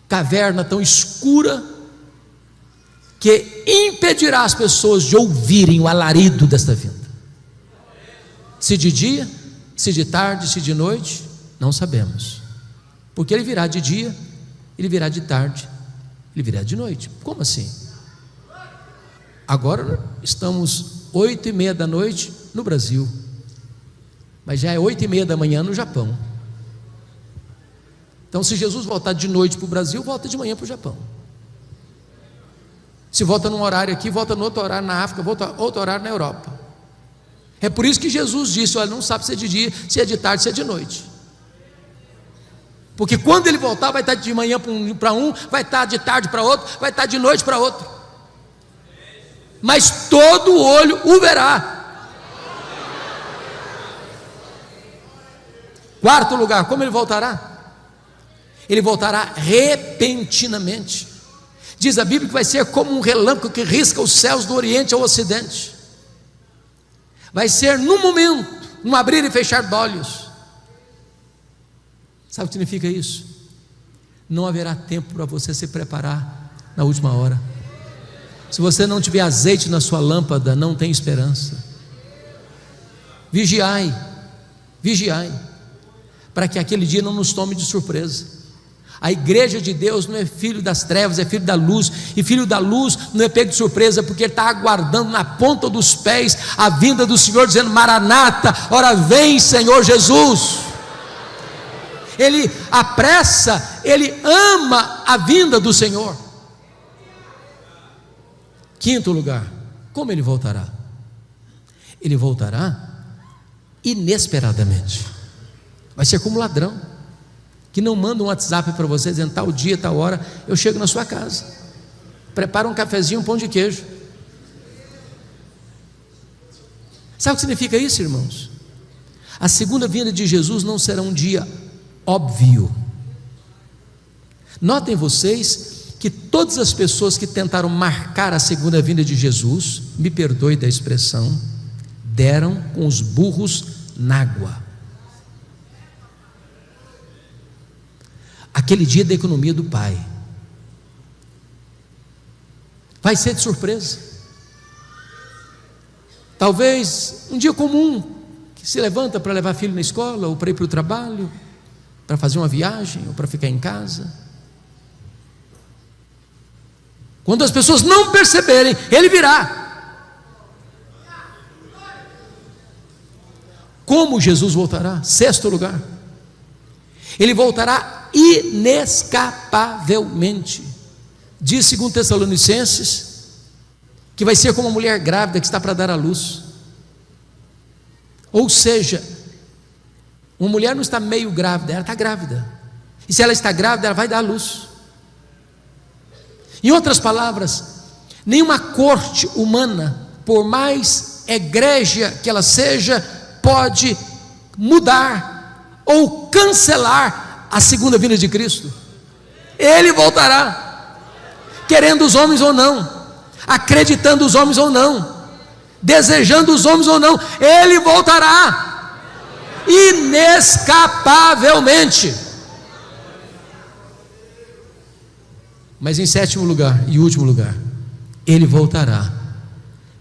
caverna tão escura, que impedirá as pessoas de ouvirem o alarido desta vinda. Se de dia, se de tarde, se de noite, não sabemos, porque ele virá de dia, ele virá de tarde, ele virá de noite. Como assim? Agora estamos 8:30 da noite no Brasil, mas já é 8:30 da manhã no Japão. Então, se Jesus voltar de noite para o Brasil, volta de manhã para o Japão. Se volta num horário aqui, volta no outro horário na África, volta outro horário na Europa. É por isso que Jesus disse: olha, não sabe se é de dia, se é de tarde, se é de noite. Porque quando ele voltar, vai estar de manhã para um, vai estar de tarde para outro, vai estar de noite para outro. Mas todo olho o verá. Quarto lugar, como ele voltará? Ele voltará repentinamente. Diz a Bíblia que vai ser como um relâmpago que risca os céus do oriente ao ocidente. Vai ser num momento, num abrir e fechar de olhos. Sabe o que significa isso? Não haverá tempo para você se preparar na última hora. Se você não tiver azeite na sua lâmpada, não tem esperança. Vigiai, vigiai, para que aquele dia não nos tome de surpresa. A igreja de Deus não é filho das trevas, é filho da luz, e filho da luz não é pego de surpresa, porque ele está aguardando na ponta dos pés a vinda do Senhor, dizendo: Maranata, ora vem Senhor Jesus. Ele apressa, ele ama a vinda do Senhor. Quinto lugar, como ele voltará? Ele voltará inesperadamente. Vai ser como ladrão que não manda um WhatsApp para você dizendo: tal dia, tal hora, eu chego na sua casa, prepara um cafezinho, um pão de queijo. Sabe o que significa isso, irmãos? A segunda vinda de Jesus não será um dia óbvio. Notem vocês que todas as pessoas que tentaram marcar a segunda vinda de Jesus, me perdoe da expressão, deram com os burros na água. Aquele dia da economia do Pai vai ser de surpresa. Talvez um dia comum, que se levanta para levar filho na escola, ou para ir para o trabalho, para fazer uma viagem, ou para ficar em casa. Quando as pessoas não perceberem, ele virá. Como Jesus voltará? Sexto lugar, ele voltará inescapavelmente. Diz 2 Tessalonicenses que vai ser como uma mulher grávida que está para dar à luz. Ou seja, uma mulher não está meio grávida, ela está grávida. E se ela está grávida, ela vai dar à luz. Em outras palavras, nenhuma corte humana, por mais egrégia que ela seja, pode mudar ou cancelar a segunda vinda de Cristo. Ele voltará, querendo os homens ou não, acreditando os homens ou não, desejando os homens ou não, Ele voltará, inescapavelmente. Mas em sétimo lugar e último lugar, Ele voltará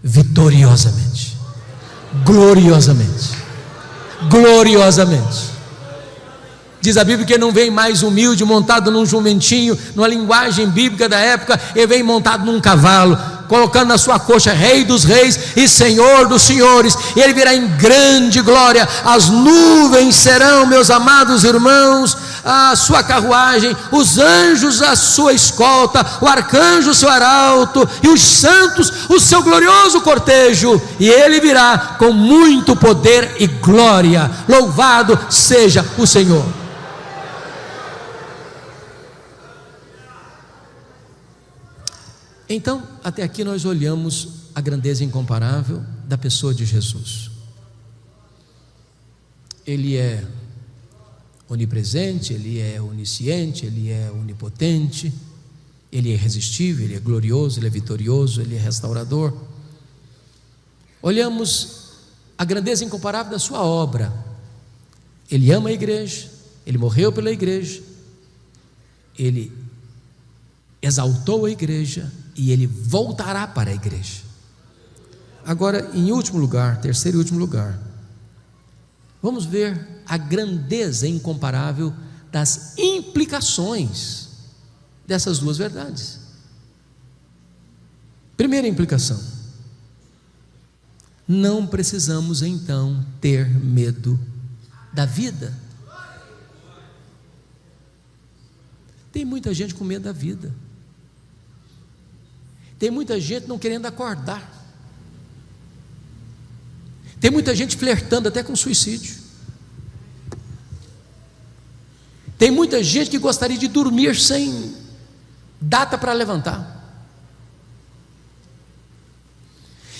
vitoriosamente, gloriosamente, gloriosamente. Diz a Bíblia que ele não vem mais humilde, montado num jumentinho, numa linguagem bíblica da época, ele vem montado num cavalo, colocando na sua coxa Rei dos Reis e Senhor dos Senhores. Ele virá em grande glória, as nuvens serão, meus amados irmãos, a sua carruagem, os anjos a sua escolta, o arcanjo o seu arauto, e os santos o seu glorioso cortejo, e ele virá com muito poder e glória. Louvado seja o Senhor. Então, até aqui nós olhamos a grandeza incomparável da pessoa de Jesus. Ele é onipresente, Ele é onisciente, Ele é onipotente, Ele é irresistível, Ele é glorioso, Ele é vitorioso, Ele é restaurador. Olhamos a grandeza incomparável da sua obra. Ele ama a igreja, Ele morreu pela igreja, Ele exaltou a igreja e Ele voltará para a igreja. Agora, em último lugar, terceiro e último lugar, vamos ver a grandeza incomparável das implicações dessas duas verdades. Primeira implicação: não precisamos então ter medo da vida. Tem muita gente com medo da vida. Tem muita gente não querendo acordar. Tem muita gente flertando até com suicídio. Tem muita gente que gostaria de dormir sem data para levantar.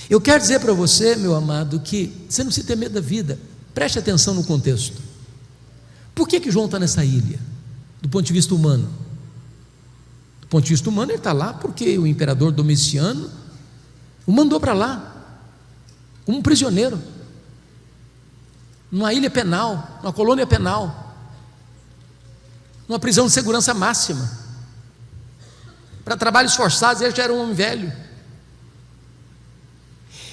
Eu quero dizer para você, meu amado, que você não precisa ter medo da vida. Preste atenção no contexto. Por que João está nessa ilha? Do ponto de vista humano. Do ponto de vista humano, ele está lá porque o imperador Domiciano o mandou para lá como um prisioneiro, numa ilha penal, numa colônia penal, numa prisão de segurança máxima, para trabalhos forçados. Ele já era um homem velho.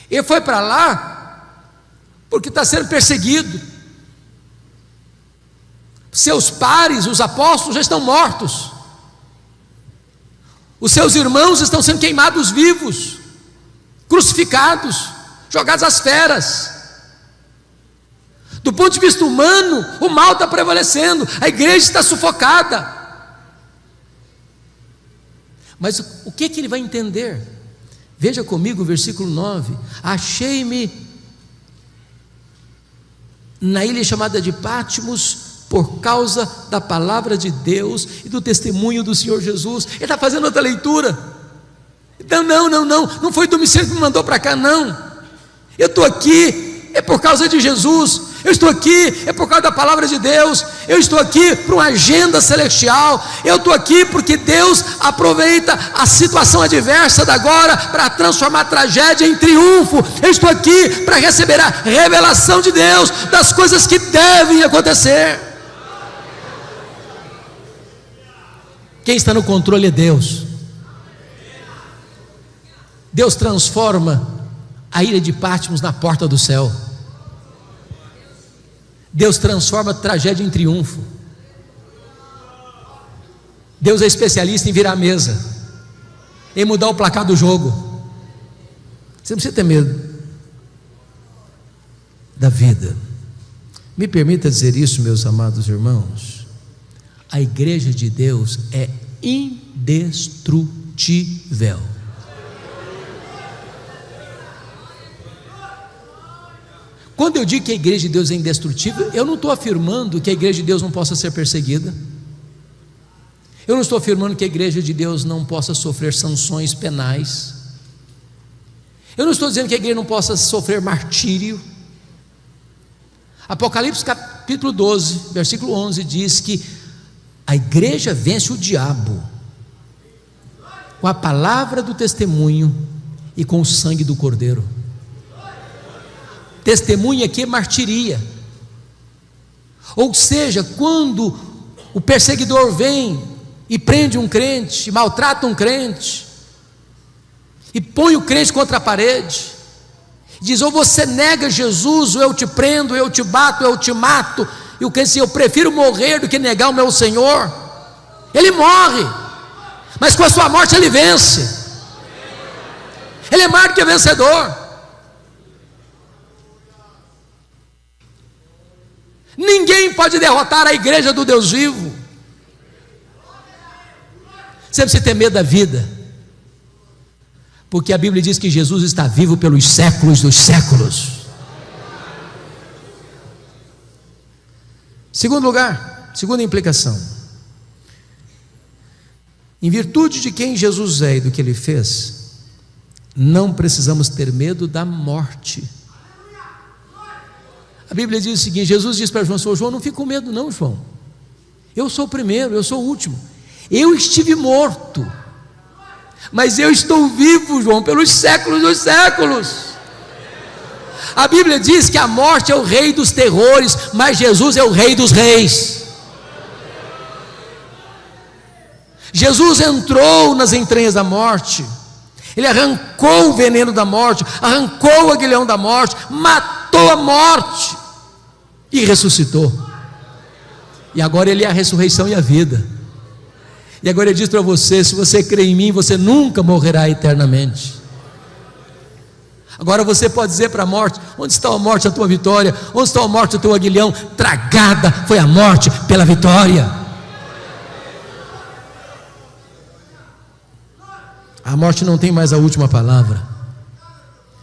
Ele foi para lá porque está sendo perseguido. Seus pares, os apóstolos, já estão mortos. Os seus irmãos estão sendo queimados vivos, crucificados, jogados às feras. Do ponto de vista humano, o mal está prevalecendo, a igreja está sufocada. Mas o que ele vai entender? Veja comigo o versículo 9: achei-me na ilha chamada de Patmos, por causa da palavra de Deus e do testemunho do Senhor Jesus. Ele está fazendo outra leitura. Então não foi Domiciano que me mandou para cá, não. Eu estou aqui, é por causa de Jesus. Eu estou aqui, é por causa da palavra de Deus. Eu estou aqui para uma agenda celestial. Eu estou aqui porque Deus aproveita a situação adversa da agora para transformar a tragédia em triunfo. Eu estou aqui para receber a revelação de Deus das coisas que devem acontecer. Quem está no controle é Deus. Deus transforma a ilha de Patmos na porta do céu. Deus transforma a tragédia em triunfo. Deus é especialista em virar a mesa, em mudar o placar do jogo. Você não precisa ter medo da vida. Me permita dizer isso, meus amados irmãos. A igreja de Deus é indestrutível. Quando eu digo que a igreja de Deus é indestrutível, eu não estou afirmando que a igreja de Deus não possa ser perseguida. Eu não estou afirmando que a igreja de Deus não possa sofrer sanções penais. Eu não estou dizendo que a igreja não possa sofrer martírio. Apocalipse capítulo 12, versículo 11 diz que a igreja vence o diabo com a palavra do testemunho e com o sangue do Cordeiro. Testemunha aqui é martiria. Ou seja, quando o perseguidor vem e prende um crente, maltrata um crente, e põe o crente contra a parede, diz: ou você nega Jesus, ou eu te prendo, eu te bato, eu te mato. E o crente diz: eu prefiro morrer do que negar o meu Senhor. Ele morre, mas com a sua morte ele vence. Ele é mais do que vencedor. Ninguém pode derrotar a igreja do Deus vivo. Você precisa ter medo da vida, porque a Bíblia diz que Jesus está vivo pelos séculos dos séculos. Segundo lugar, segunda implicação: em virtude de quem Jesus é e do que Ele fez, não precisamos ter medo da morte. A Bíblia diz o seguinte: Jesus disse para João: João, não fique com medo não, João, eu sou o primeiro, eu sou o último. Eu estive morto, mas eu estou vivo, João, pelos séculos dos séculos. A Bíblia diz que a morte é o rei dos terrores, mas Jesus é o rei dos reis. Jesus entrou nas entranhas da morte, Ele arrancou o veneno da morte, arrancou o aguilhão da morte, matou a morte e ressuscitou. E agora Ele é a ressurreição e a vida. E agora Ele diz para você: se você crê em mim, você nunca morrerá eternamente. Agora você pode dizer para a morte: onde está a morte, a tua vitória? Onde está a morte, o teu aguilhão? Tragada foi a morte pela vitória. A morte não tem mais a última palavra.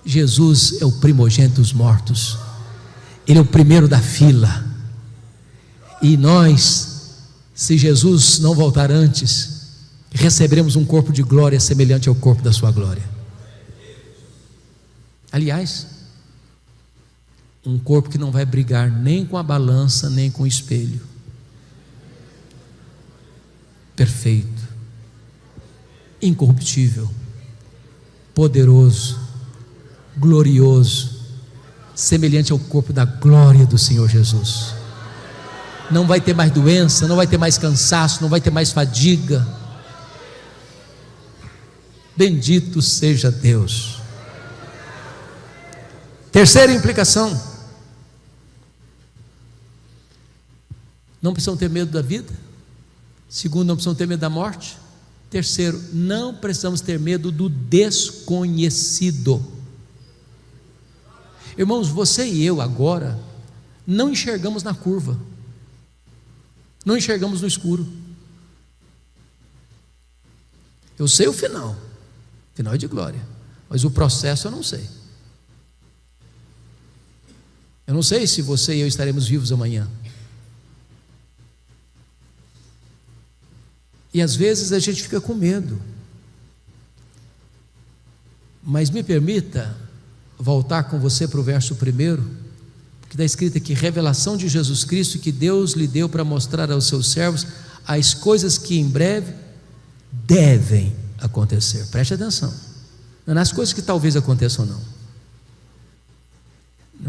Jesus é o primogênito dos mortos, Ele é o primeiro da fila. E nós, se Jesus não voltar antes, receberemos um corpo de glória semelhante ao corpo da sua glória. Aliás, um corpo que não vai brigar nem com a balança, nem com o espelho. Perfeito, incorruptível, poderoso, glorioso, semelhante ao corpo da glória do Senhor Jesus. Não vai ter mais doença, não vai ter mais cansaço, não vai ter mais fadiga. Bendito seja Deus. Terceira implicação: não precisam ter medo da vida. Segundo, não precisam ter medo da morte. Terceiro, não precisamos ter medo do desconhecido. Irmãos, você e eu agora não enxergamos na curva, não enxergamos no escuro. Eu sei o final é de glória, mas o processo eu não sei. Eu não sei se você e eu estaremos vivos amanhã. E às vezes a gente fica com medo. Mas me permita voltar com você para o verso 1, que está escrito aqui: revelação de Jesus Cristo que Deus lhe deu para mostrar aos seus servos as coisas que em breve devem acontecer. Preste atenção, não é nas coisas que talvez aconteçam, não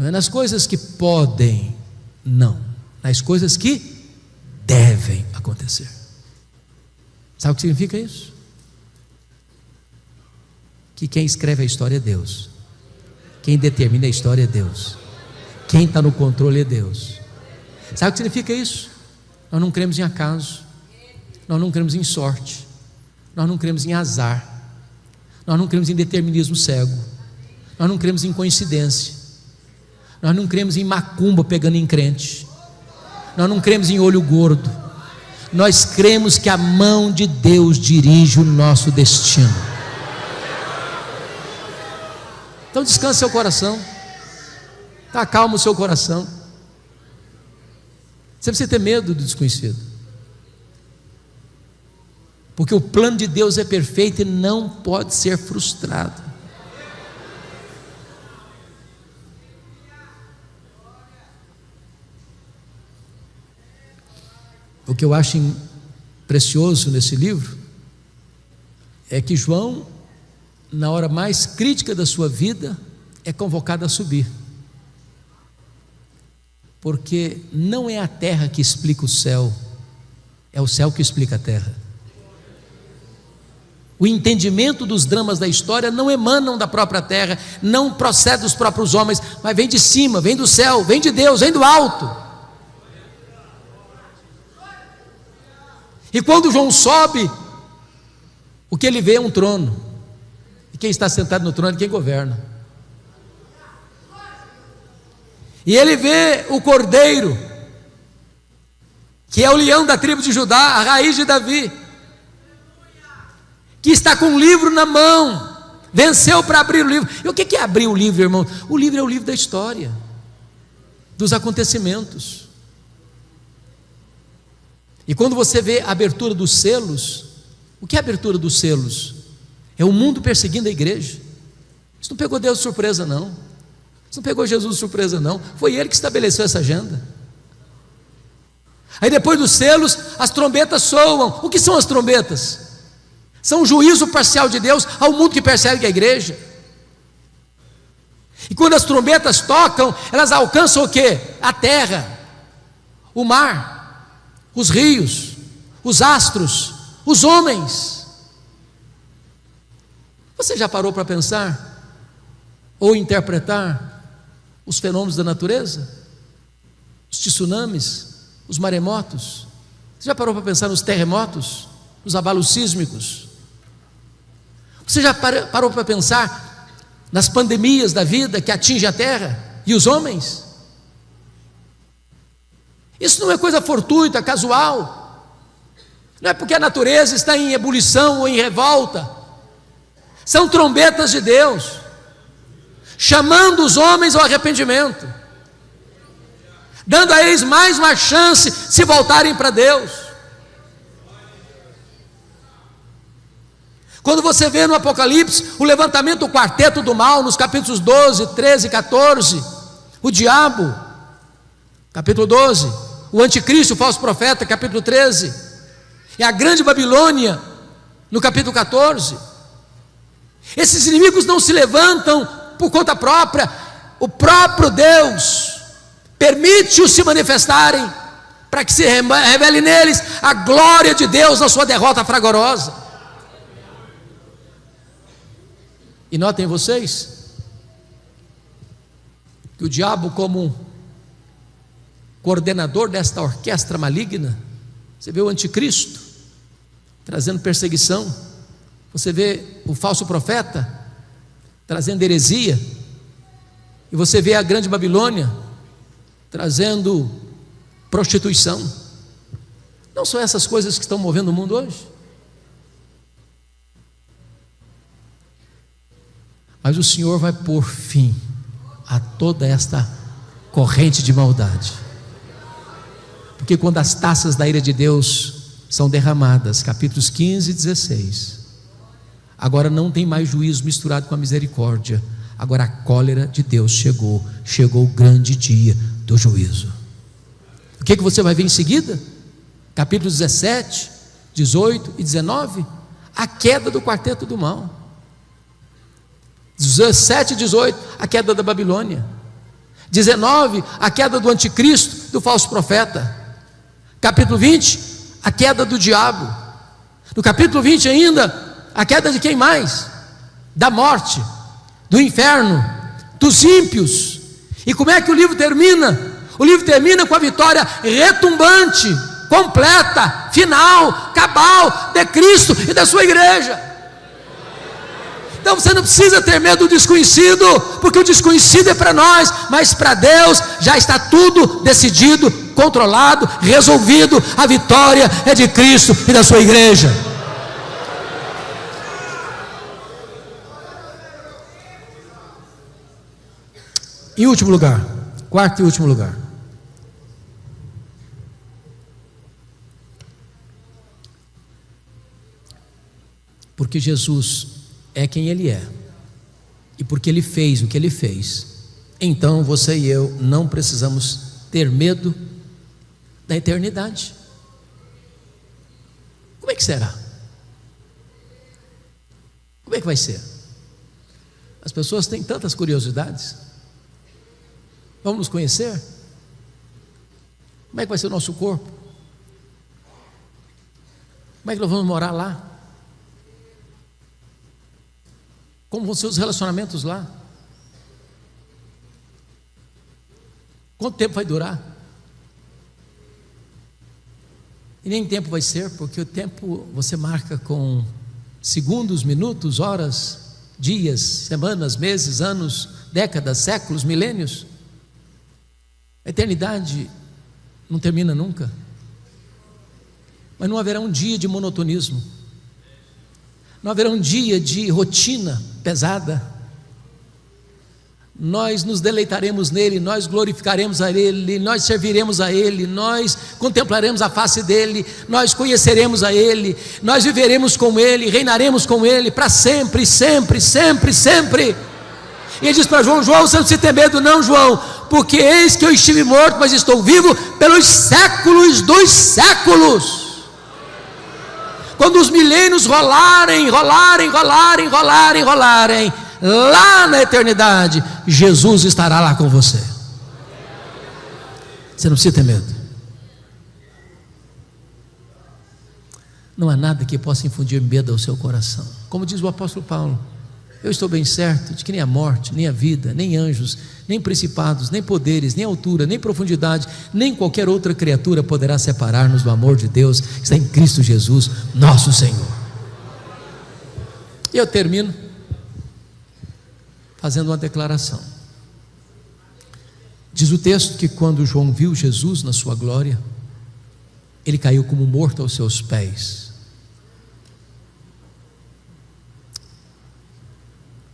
é nas coisas que podem, não, nas coisas que devem acontecer. Sabe o que significa isso? Que quem escreve a história é Deus, quem determina a história é Deus, quem está no controle é Deus. Sabe o que significa isso? Nós não cremos em acaso, nós não cremos em sorte, nós não cremos em azar, nós não cremos em determinismo cego, nós não cremos em coincidência, nós não cremos em macumba pegando em crente, nós não cremos em olho gordo. Nós cremos que a mão de Deus dirige o nosso destino. Então descanse seu coração. Então acalma o seu coração. Você precisa ter medo do desconhecido, porque o plano de Deus é perfeito e não pode ser frustrado. O que eu acho precioso nesse livro é que João, na hora mais crítica da sua vida, é convocado a subir, porque não é a terra que explica o céu, é o céu que explica a terra. O entendimento dos dramas da história não emanam da própria terra, não procede dos próprios homens, mas vem de cima, vem do céu, vem de Deus, vem do alto. E quando João sobe, o que ele vê é um trono, e quem está sentado no trono é quem governa. E ele vê o Cordeiro, que é o leão da tribo de Judá, a raiz de Davi, que está com um livro na mão, venceu para abrir o livro. E o que é abrir o livro, irmão? O livro é o livro da história, dos acontecimentos. E quando você vê a abertura dos selos, o que é a abertura dos selos? É o mundo perseguindo a igreja. Isso não pegou Deus de surpresa, não. Isso não pegou Jesus de surpresa, não. Foi Ele que estabeleceu essa agenda. Aí depois dos selos, as trombetas soam. O que são as trombetas? São o juízo parcial de Deus ao mundo que persegue a igreja. E quando as trombetas tocam, elas alcançam o quê? A terra, o mar, os rios, os astros, os homens. Você já parou para pensar ou interpretar os fenômenos da natureza? Os tsunamis, os maremotos? Você já parou para pensar nos terremotos, nos abalos sísmicos? Você já parou para pensar nas pandemias da vida que atingem a terra e os homens? Isso não é coisa fortuita, casual. Não é porque a natureza está em ebulição ou em revolta. São trombetas de Deus, chamando os homens ao arrependimento, dando a eles mais uma chance se voltarem para Deus. Quando você vê no Apocalipse o levantamento do quarteto do mal, nos capítulos 12, 13 e 14, o diabo, capítulo 12, o anticristo, o falso profeta, capítulo 13, e a grande Babilônia, no capítulo 14. Esses inimigos não se levantam por conta própria, o próprio Deus permite-os se manifestarem, para que se revele neles a glória de Deus na sua derrota fragorosa. E notem vocês, que o diabo, como coordenador desta orquestra maligna, você vê o anticristo trazendo perseguição, você vê o falso profeta trazendo heresia, e você vê a grande Babilônia trazendo prostituição. Não são essas coisas que estão movendo o mundo hoje? Mas o Senhor vai pôr fim a toda esta corrente de maldade, porque quando as taças da ira de Deus são derramadas, capítulos 15 e 16, agora não tem mais juízo misturado com a misericórdia, agora a cólera de Deus chegou o grande dia do juízo. O que você vai ver em seguida? Capítulos 17, 18 e 19, a queda do quarteto do mal. 17 e 18, a queda da Babilônia. 19, a queda do anticristo, do falso profeta. Capítulo 20, a queda do diabo. No capítulo 20 ainda, a queda de quem mais? Da morte, do inferno, dos ímpios. E como é que o livro termina? O livro termina com a vitória retumbante, completa, final, cabal de Cristo e da sua igreja. Então você não precisa ter medo do desconhecido, porque o desconhecido é para nós, mas para Deus já está tudo decidido, controlado, resolvido. A vitória é de Cristo e da sua igreja. Em último lugar, Quarto e último lugar. Porque Jesus é quem Ele é, e porque Ele fez o que Ele fez, então você e eu não precisamos ter medo da eternidade. Como é que será? Como é que vai ser? As pessoas têm tantas curiosidades. Vamos nos conhecer? Como é que vai ser o nosso corpo? Como é que nós vamos morar lá? Como vão ser os relacionamentos lá? Quanto tempo vai durar? E nem tempo vai ser, porque o tempo você marca com segundos, minutos, horas, dias, semanas, meses, anos, décadas, séculos, milênios. A eternidade não termina nunca. Mas não haverá um dia de monotonismo, não haverá um dia de rotina pesada. Nós nos deleitaremos nele, nós glorificaremos a ele, nós serviremos a ele, nós contemplaremos a face dele, nós conheceremos a ele, nós viveremos com ele, reinaremos com ele para sempre, sempre, sempre, sempre. E ele diz para João: João, você não precisa ter medo não, João, porque eis que eu estive morto, mas estou vivo pelos séculos dos séculos. Quando os milênios rolarem, lá na eternidade, Jesus estará lá com você. Você não precisa ter medo. Não há nada que possa infundir medo ao seu coração. Como diz o apóstolo Paulo: eu estou bem certo de que nem a morte, nem a vida, nem anjos, nem principados, nem poderes, nem altura, nem profundidade, nem qualquer outra criatura poderá separar-nos do amor de Deus que está em Cristo Jesus, nosso Senhor. E eu termino fazendo uma declaração. Diz o texto que quando João viu Jesus na sua glória, ele caiu como morto aos seus pés.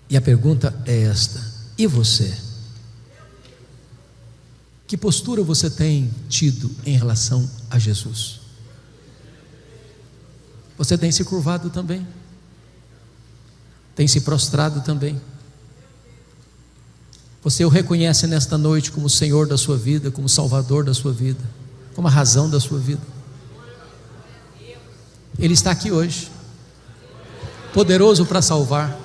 E a pergunta é esta: e você? Que postura você tem tido em relação a Jesus? Você tem se curvado também? Tem se prostrado também? Você o reconhece nesta noite como Senhor da sua vida, como Salvador da sua vida, como a razão da sua vida? Ele está aqui hoje, poderoso para salvar,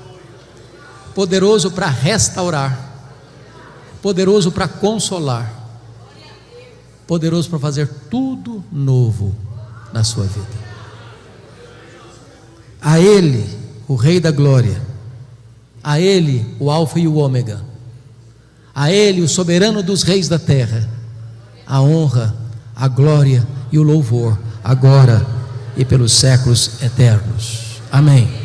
poderoso para restaurar, poderoso para consolar, poderoso para fazer tudo novo na sua vida. A Ele, o Rei da Glória, a Ele, o Alfa e o Ômega, a Ele, o soberano dos reis da terra, a honra, a glória e o louvor, agora e pelos séculos eternos. Amém.